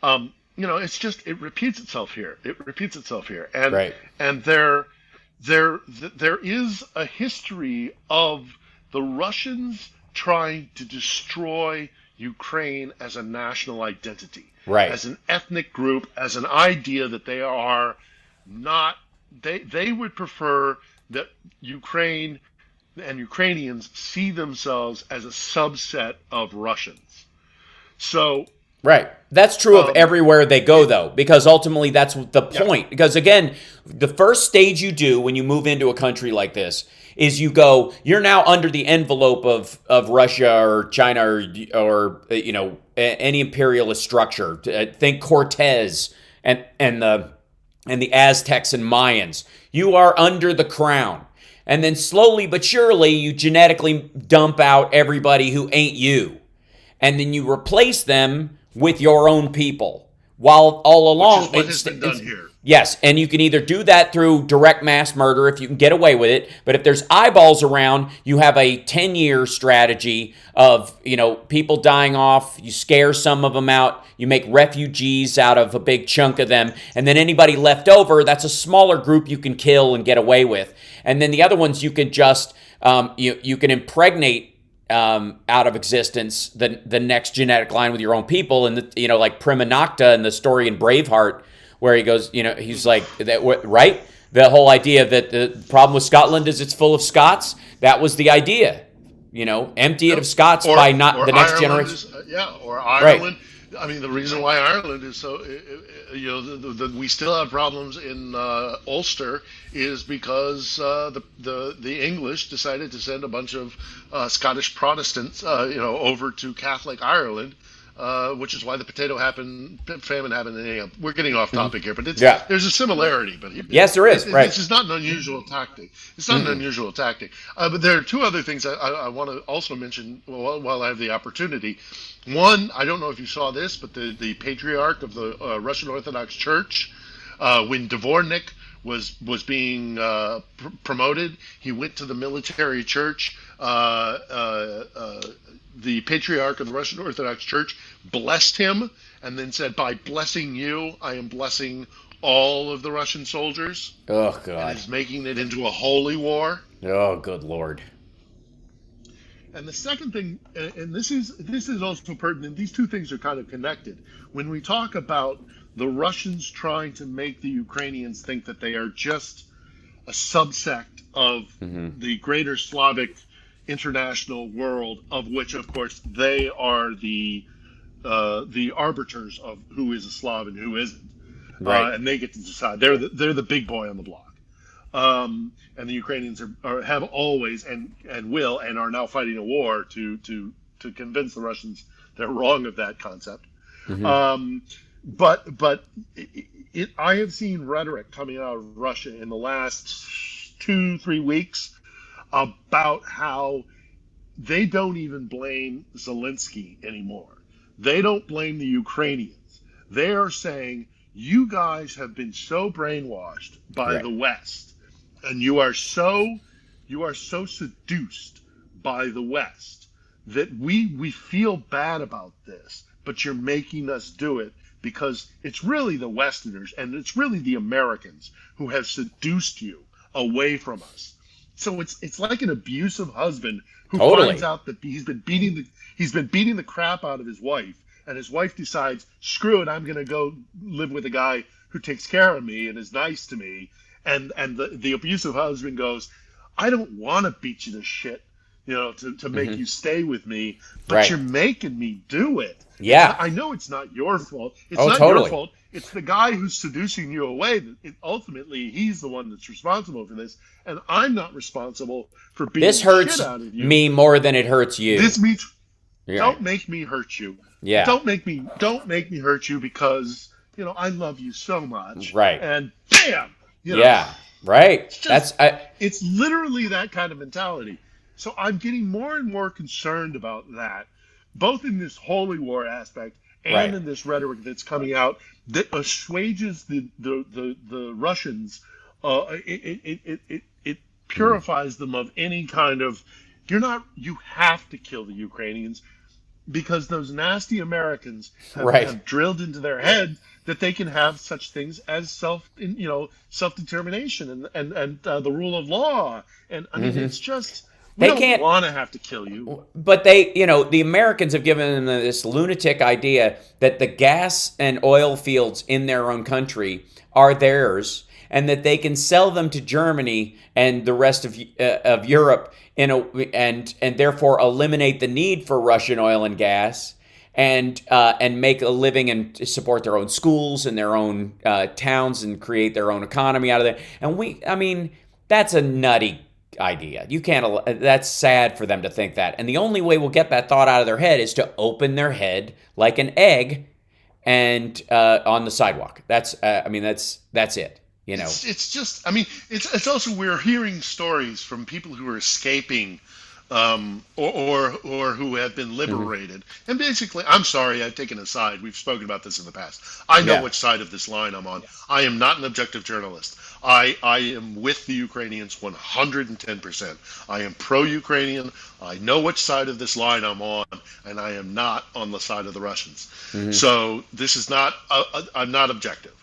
You know, it's just, it repeats itself here. And there is a history of the Russians trying to destroy Ukraine as a national identity, as an ethnic group, as an idea that they are not. They would prefer that Ukraine and Ukrainians see themselves as a subset of Russians. So. That's true of everywhere they go, though, because ultimately that's the point. Because, again, the first stage you do when you move into a country like this is you're now under the envelope of Russia or China or you know, any imperialist structure. Think Cortez and the Aztecs and Mayans. You are under the crown. And then slowly but surely you genetically dump out everybody who ain't you. And then you replace them with your own people, While all which along, is what has been done here. Yes, and you can either do that through direct mass murder if you can get away with it, but if there's eyeballs around, you have a 10-year strategy of, people dying off, you scare some of them out, you make refugees out of a big chunk of them, and then anybody left over, that's a smaller group you can kill and get away with. And then the other ones you can just, you can impregnate out of existence the next genetic line with your own people, and like Prima Nocta in the story in Braveheart, where he goes, he's like that, right? The whole idea that the problem with Scotland is it's full of Scots. That was the idea, empty it of Scots by not the next Ireland generation. Or Ireland. Right. I mean, the reason why Ireland is so, we still have problems in Ulster is because the English decided to send a bunch of Scottish Protestants, over to Catholic Ireland, which is why the potato famine happened in England. We're getting off topic here, but there's a similarity. But yes, there is. Right. This is not an unusual tactic. It's not an unusual tactic. But there are two other things I want to also mention while I have the opportunity. One, I don't know if you saw this, but the patriarch of the Russian Orthodox Church, when Dvornik was being promoted, he went to the military church. The patriarch of the Russian Orthodox Church blessed him and then said, "By blessing you, I am blessing all of the Russian soldiers." Oh, God. And is making it into a holy war. Oh, good Lord. And the second thing, and this is also pertinent, these two things are kind of connected. When we talk about the Russians trying to make the Ukrainians think that they are just a subsect of the greater Slavic international world, of which, of course, they are the arbiters of who is a Slav and who isn't, right. And they get to decide. They're the big boy on the block. And the Ukrainians have always and will and are now fighting a war to convince the Russians they're wrong of that concept. But I have seen rhetoric coming out of Russia in the last 2-3 weeks about how they don't even blame Zelensky anymore. They don't blame the Ukrainians. They are saying, you guys have been so brainwashed by the West, and you are so seduced by the West that we feel bad about this, but you're making us do it because it's really the Westerners and it's really the Americans who have seduced you away from us. So it's like an abusive husband who finds out that he's been beating the crap out of his wife, and his wife decides, screw it, I'm going to go live with a guy who takes care of me and is nice to me. And the abusive husband goes, I don't want to beat you to shit, to make you stay with me, but you're making me do it. Yeah. I know it's not your fault. It's not your fault. It's the guy who's seducing you away. Ultimately, he's the one that's responsible for this, and I'm not responsible for beating the shit out of you. Me more than it hurts you. This means don't make me hurt you. Yeah. Don't make me hurt you because I love you so much. Right. And bam. Yeah. Right. It's literally that kind of mentality. So I'm getting more and more concerned about that, both in this holy war aspect and in this rhetoric that's coming out that assuages the Russians. It purifies them of any kind of you have to kill the Ukrainians because those nasty Americans have drilled into their head that they can have such things as self-determination and the rule of law. And I mean, it's just, we don't want to have to kill you. But the Americans have given them this lunatic idea that the gas and oil fields in their own country are theirs, and that they can sell them to Germany and the rest of Europe and therefore eliminate the need for Russian oil and gas, and make a living and support their own schools and their own towns and create their own economy out of it. And that's a nutty idea. You can't. That's sad for them to think that. And the only way we'll get that thought out of their head is to open their head like an egg, and on the sidewalk. That's it. It's just. I mean, it's also we're hearing stories from people who are escaping or who have been liberated. And basically, I'm sorry, I've taken a side. We've spoken about this in the past. I know Yeah. which side of this line I'm on. I am not an objective journalist. I am with the Ukrainians 110%. I am pro-Ukrainian. I know which side of this line I'm on, and I am not on the side of the Russians. So this is not. I'm not objective.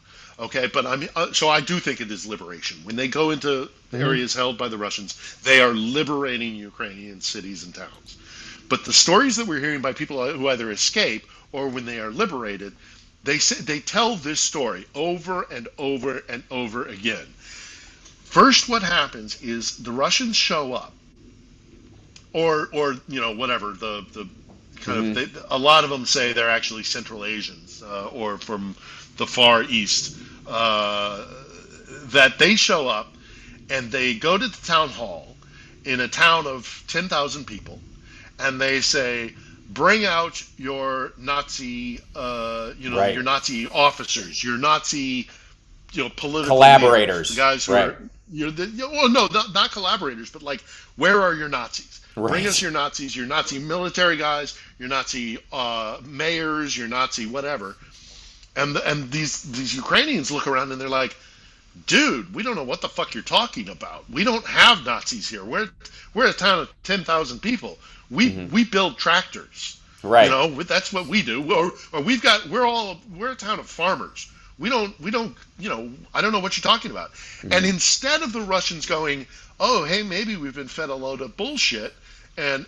Okay, but so I do think it is liberation. When they go into areas held by the Russians, they are liberating Ukrainian cities and towns. But the stories that we're hearing by people who either escape or when they are liberated, they tell this story over and over and over again. First, what happens is the Russians show up, or whatever the kind of a lot of them say they're actually Central Asians or from the Far East. That they show up and they go to the town hall in a town of 10,000 people, and they say, "Bring out your Nazi, your Nazi officers, your Nazi, political Collaborators, leaders, the guys who are, not collaborators, but like, where are your Nazis? Bring us your Nazis, your Nazi military guys, your Nazi mayors, your Nazi whatever." And these Ukrainians look around and they're like, "Dude, we don't know what the fuck you're talking about. We don't have Nazis here. We're a town of 10,000 people. We build tractors. Right. That's what we do. Or we're a town of farmers. We don't I don't know what you're talking about." And instead of the Russians going, "Oh, hey, maybe we've been fed a load of bullshit and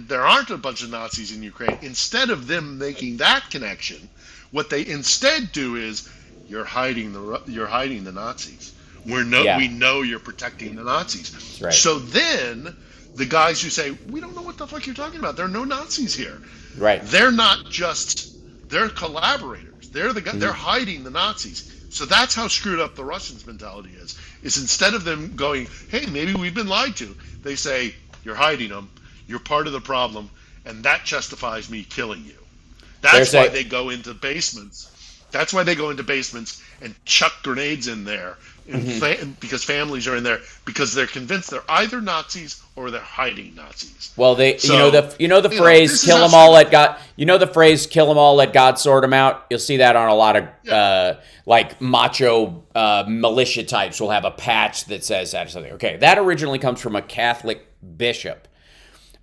there aren't a bunch of Nazis in Ukraine," instead of them making that connection, what they instead do is, you're hiding the Nazis. We know you're protecting the Nazis. Right. So then the guys who say, "We don't know what the fuck you're talking about. There are no Nazis here." Right. They're collaborators. They're hiding the Nazis. So that's how screwed up the Russians' mentality is. Is instead of them going, "Hey, maybe we've been lied to," they say, "You're hiding them. You're part of the problem, and that justifies me killing you." That's why they go into basements. That's why they go into basements and chuck grenades in there, because families are in there, because they're convinced they're either Nazis or they're hiding Nazis. Well, the phrase "kill them all, let God." The phrase "kill them all, let God sort them out." You'll see that on a lot of like macho militia types will have a patch that says that or something. Okay, that originally comes from a Catholic bishop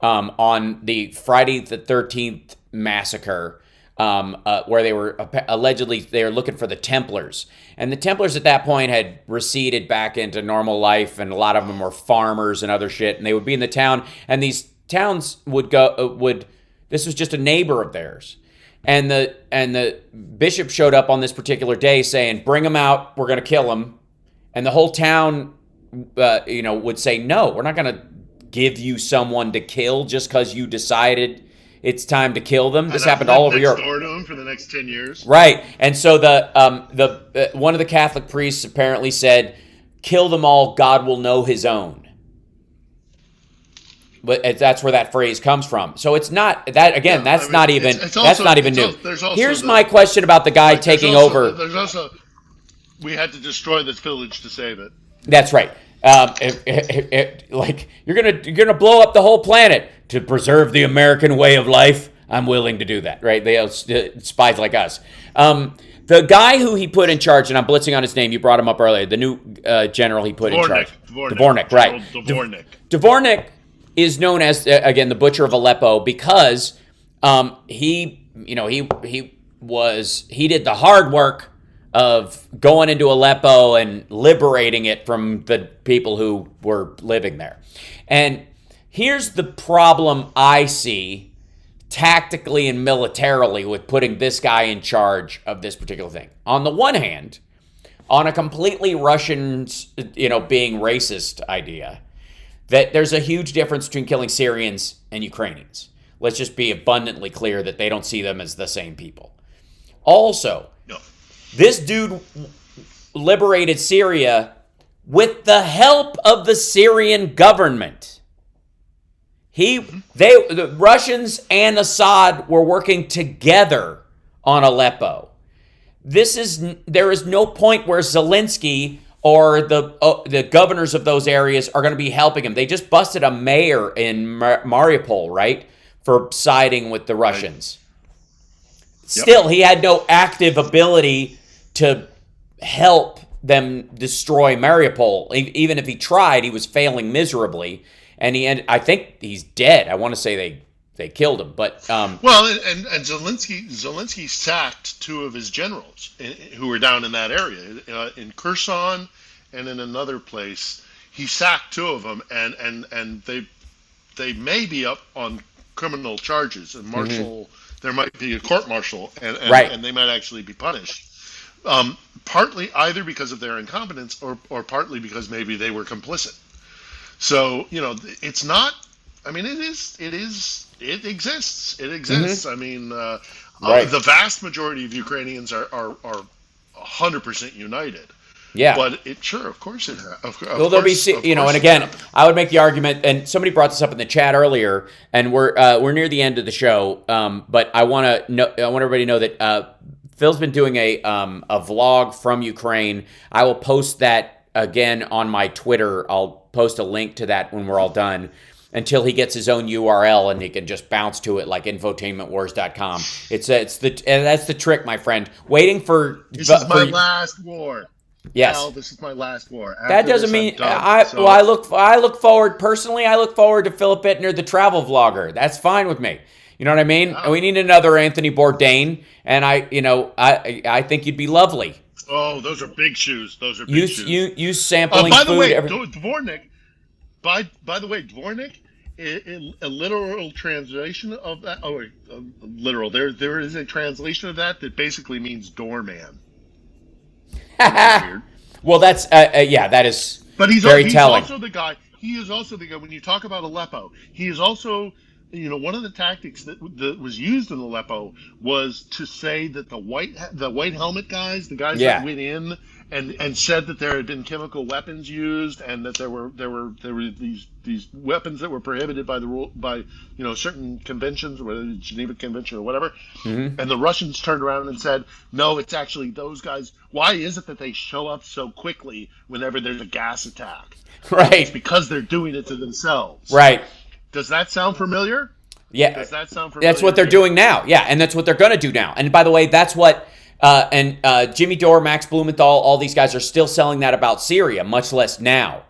on the Friday the 13th massacre. Where they were allegedly looking for the Templars, and the Templars at that point had receded back into normal life, and a lot of them were farmers and other shit, and they would be in the town, and these towns this was just a neighbor of theirs, and the bishop showed up on this particular day saying, "Bring them out, we're gonna kill them," and the whole town would say, "No, we're not gonna give you someone to kill just because you decided it's time to kill them." This happened all over Europe. Door to them for the next 10 years. Right. And so the one of the Catholic priests apparently said, "Kill them all, God will know his own." But that's where that phrase comes from. So it's not that, again, that's not even new. Here's my question about the guy taking over. There's also, we had to destroy this village to save it. That's right. Like you're gonna blow up the whole planet to preserve the American way of life. I'm willing to do that, right? They are spies like us. The guy who he put in charge, and I'm blitzing on his name. You brought him up earlier. The new general he put in charge, Dvornik, right? Dvornik is known as again the Butcher of Aleppo because he did the hard work of going into Aleppo and liberating it from the people who were living there. And here's the problem I see tactically and militarily with putting this guy in charge of this particular thing. On the one hand, on a completely Russian, being racist idea, that there's a huge difference between killing Syrians and Ukrainians. Let's just be abundantly clear that they don't see them as the same people. Also, this dude liberated Syria with the help of the Syrian government. The Russians and Assad were working together on Aleppo. There is no point where Zelensky or the governors of those areas are going to be helping him. They just busted a mayor in Mariupol, right, for siding with the Russians. Yep. Still, he had no active ability to help them destroy Mariupol. Even if he tried, he was failing miserably, and I think he's dead. I want to say they killed him, but well, and Zelensky sacked 2 of his generals who were down in that area, in Kherson and in another place. He sacked 2 of them, and they may be up on criminal charges, and there might be a court martial, and right. and they might actually be punished. Partly either because of their incompetence, or partly because maybe they were complicit. So it's not. I mean, it is. It exists. It exists. I mean, right. The vast majority of Ukrainians are 100% united. Yeah. But of course it has. Well, there'll be, and again, I would make the argument, and somebody brought this up in the chat earlier, and we're near the end of the show, but I want everybody to know that Phil's been doing a vlog from Ukraine. I will post that again on my Twitter. I'll post a link to that when we're all done, until he gets his own URL and he can just bounce to it like infotainmentwars.com. That's the trick, my friend. Waiting for this is my last war. Yes, Al, this is my last war. That doesn't mean I look forward personally. I look forward to Philip Bittner, the travel vlogger. That's fine with me. You know what I mean? Oh. We need another Anthony Bourdain, and I think you'd be lovely. Oh, those are big shoes. Those are big shoes. You sampling by the food. Way, Dvornik. By the way, Dvornik, a literal translation of that. Oh, wait, literal. There is a translation of that basically means doorman. Weird. Well, that's that is. But he's telling. Also the guy. He is also the guy. When you talk about Aleppo, he is also. One of the tactics that was used in Aleppo was to say that the white helmet guys, the guys that went in and said that there had been chemical weapons used, and that there were these weapons that were prohibited by certain conventions, whether the Geneva Convention or whatever. Mm-hmm. And the Russians turned around and said, no, it's actually those guys. Why is it that they show up so quickly whenever there's a gas attack? Right. It's because they're doing it to themselves. Right. Does that sound familiar? Yeah. Does that sound familiar? That's what they're doing now. Yeah, and that's what they're going to do now. And by the way, that's what Jimmy Dore, Max Blumenthal, all these guys are still selling that about Syria, much less now.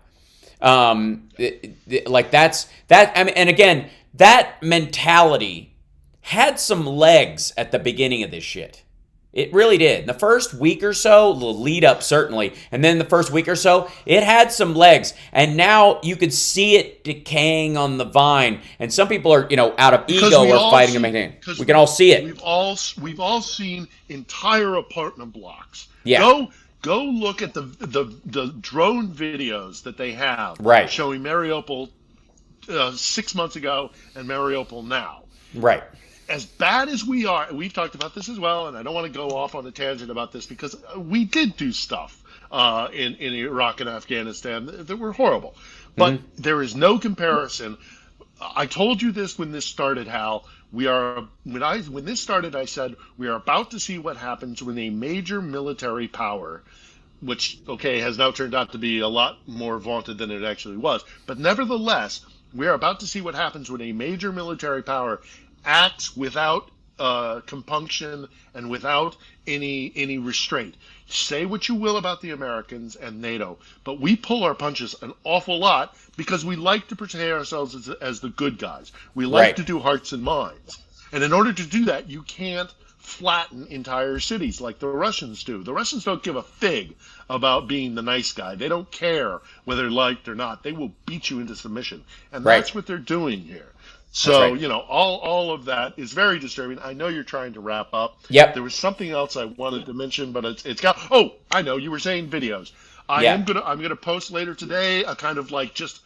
Like that's that. I mean, and again, that mentality had some legs at the beginning of this shit. It really did. In the first week or so, the lead up certainly, and then the first week or so, it had some legs. And now you could see it decaying on the vine. And some people are, out of ego are fighting to maintain. We can all see it. We've all seen entire apartment blocks. Yeah. Go look at the drone videos that they have showing Mariupol 6 months ago and Mariupol now. Right. As bad as we are, and we've talked about this as well, and I don't want to go off on a tangent about this because we did do stuff in Iraq and Afghanistan that were horrible. But there is no comparison. I told you this when this started, Hal. When this started, I said we are about to see what happens when a major military power, which has now turned out to be a lot more vaunted than it actually was, but nevertheless, we are about to see what happens when a major military power acts without compunction and without any restraint. Say what you will about the Americans and NATO, but we pull our punches an awful lot because we like to portray ourselves as the good guys. We like to do hearts and minds. And in order to do that, you can't flatten entire cities like the Russians do. The Russians don't give a fig about being the nice guy. They don't care whether liked or not. They will beat you into submission. And that's what they're doing here. So, all of that is very disturbing. I know you're trying to wrap up. Yep. There was something else I wanted to mention, but it's got. Oh, I know. You were saying videos. I'm gonna post later today a kind of like just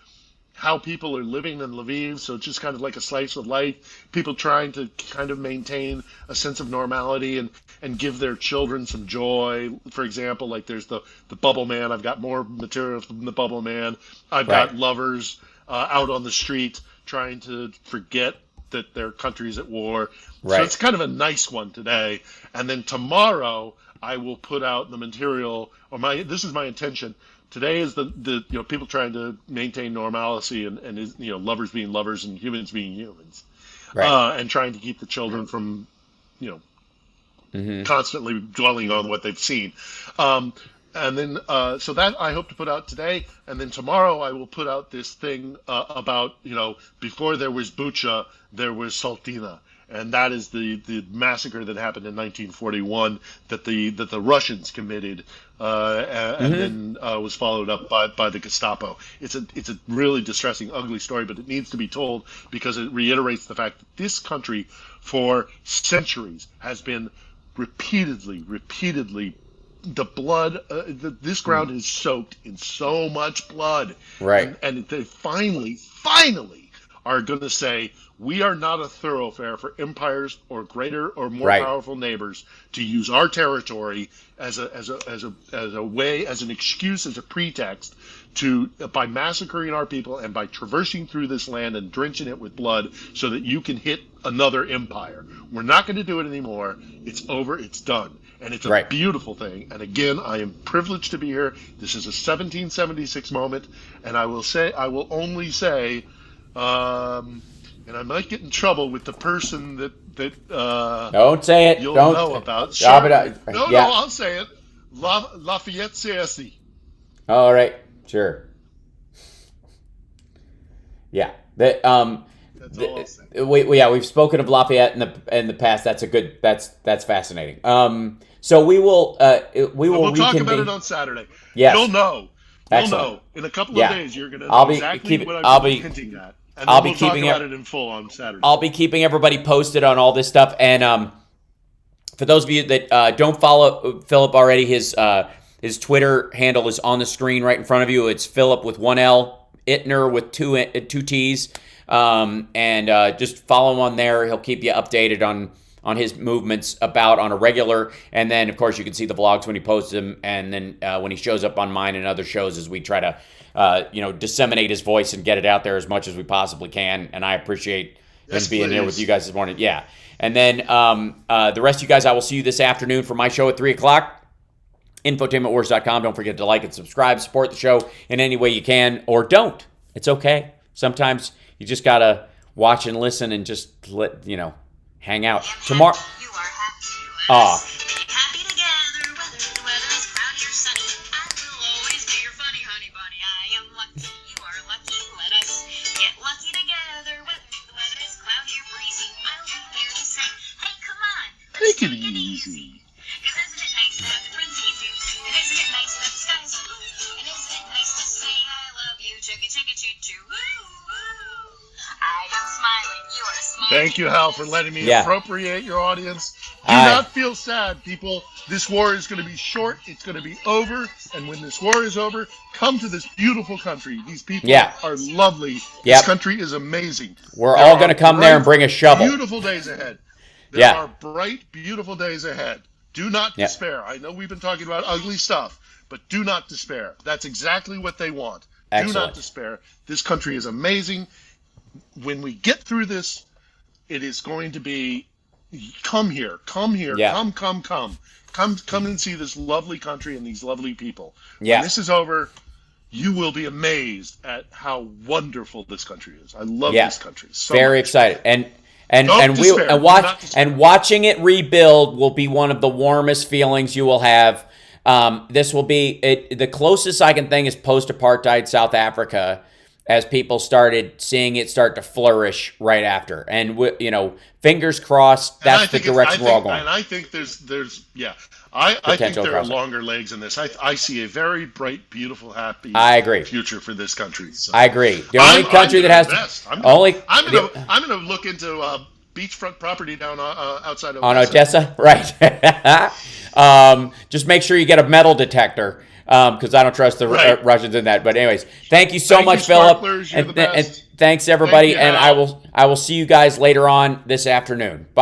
how people are living in Lviv. So just kind of like a slice of life. People trying to kind of maintain a sense of normality and give their children some joy. For example, like there's the Bubble Man. I've got more material from the Bubble Man. I've got lovers out on the street trying to forget that their country's at war. Right. So it's kind of a nice one today. And then tomorrow I will put out the material, this is my intention. Today is the people trying to maintain normalcy and is, lovers being lovers and humans being humans, Right. and trying to keep the children from, constantly dwelling on what they've seen. And then, so that I hope to put out today. And then tomorrow I will put out this thing about, before there was Bucha, there was Saltina. And that is the massacre that happened in 1941 that the Russians committed, and then was followed up by the Gestapo. It's a really distressing, ugly story, but it needs to be told because it reiterates the fact that this country for centuries has been repeatedly, the blood, this ground is soaked in so much blood. Right. And they finally are going to say, we are not a thoroughfare for empires or greater or more powerful neighbors to use our territory as a way, as an excuse, as a pretext to, by massacring our people and by traversing through this land and drenching it with blood so that you can hit another empire. We're not going to do it anymore. It's over. It's done. And it's a beautiful thing. And again, I am privileged to be here. This is a 1776 moment. And I will only say, and I might get in trouble with the person that don't say it. You'll don't know about. Sure. No, I'll say it. Lafayette CSE. All right, sure. Yeah. That's all I'll say. We've spoken of Lafayette in the past. That's fascinating. So we will we'll talk about it on Saturday. Yes. You'll know. Excellent. In a couple of days, you're going to know exactly what I'm hinting at. And then we'll talk about it in full on Saturday. I'll be keeping everybody posted on all this stuff. And for those of you that don't follow Philip already, his Twitter handle is on the screen right in front of you. It's Philip with one L, Bittner with two T's. And just follow him on there. He'll keep you updated on his movements on a regular. And then, of course, you can see the vlogs when he posts them. And then when he shows up on mine and other shows as we try to disseminate his voice and get it out there as much as we possibly can. And I appreciate him being here with you guys this morning. Yeah. And then the rest of you guys, I will see you this afternoon for my show at 3 o'clock. Infotainmentwars.com. Don't forget to like and subscribe. Support the show in any way you can, or don't. It's okay. Sometimes you just got to watch and listen and just hang out. Tomorrow. Take it easy. Thank you, Hal, for letting me appropriate your audience. Do not feel sad, people. This war is going to be short. It's going to be over. And when this war is over, come to this beautiful country. These people are lovely. This country is amazing. We're all going to come there and bring a shovel. Beautiful days ahead. There are bright, beautiful days ahead. Do not despair. I know we've been talking about ugly stuff, but do not despair. That's exactly what they want. Excellent. Do not despair. This country is amazing. When we get through this, it is going to be, come here, come and see this lovely country and these lovely people. Yeah. When this is over, you will be amazed at how wonderful this country is. I love this country so Very much. excited. And watching it rebuild will be one of the warmest feelings you will have. This will be the closest I can think is post-apartheid South Africa, as people started seeing it start to flourish right after. And fingers crossed, that's the direction we're all going. And I think I think there are longer legs in this. I see a very bright, beautiful, happy future for this country. So I agree. The only country that has I'm going to look into beachfront property down outside of Odessa. Right. Just make sure you get a metal detector, because I don't trust the Russians in that. But anyways, thank you so much, Philip, and thanks everybody. And I will see you guys later on this afternoon. Bye.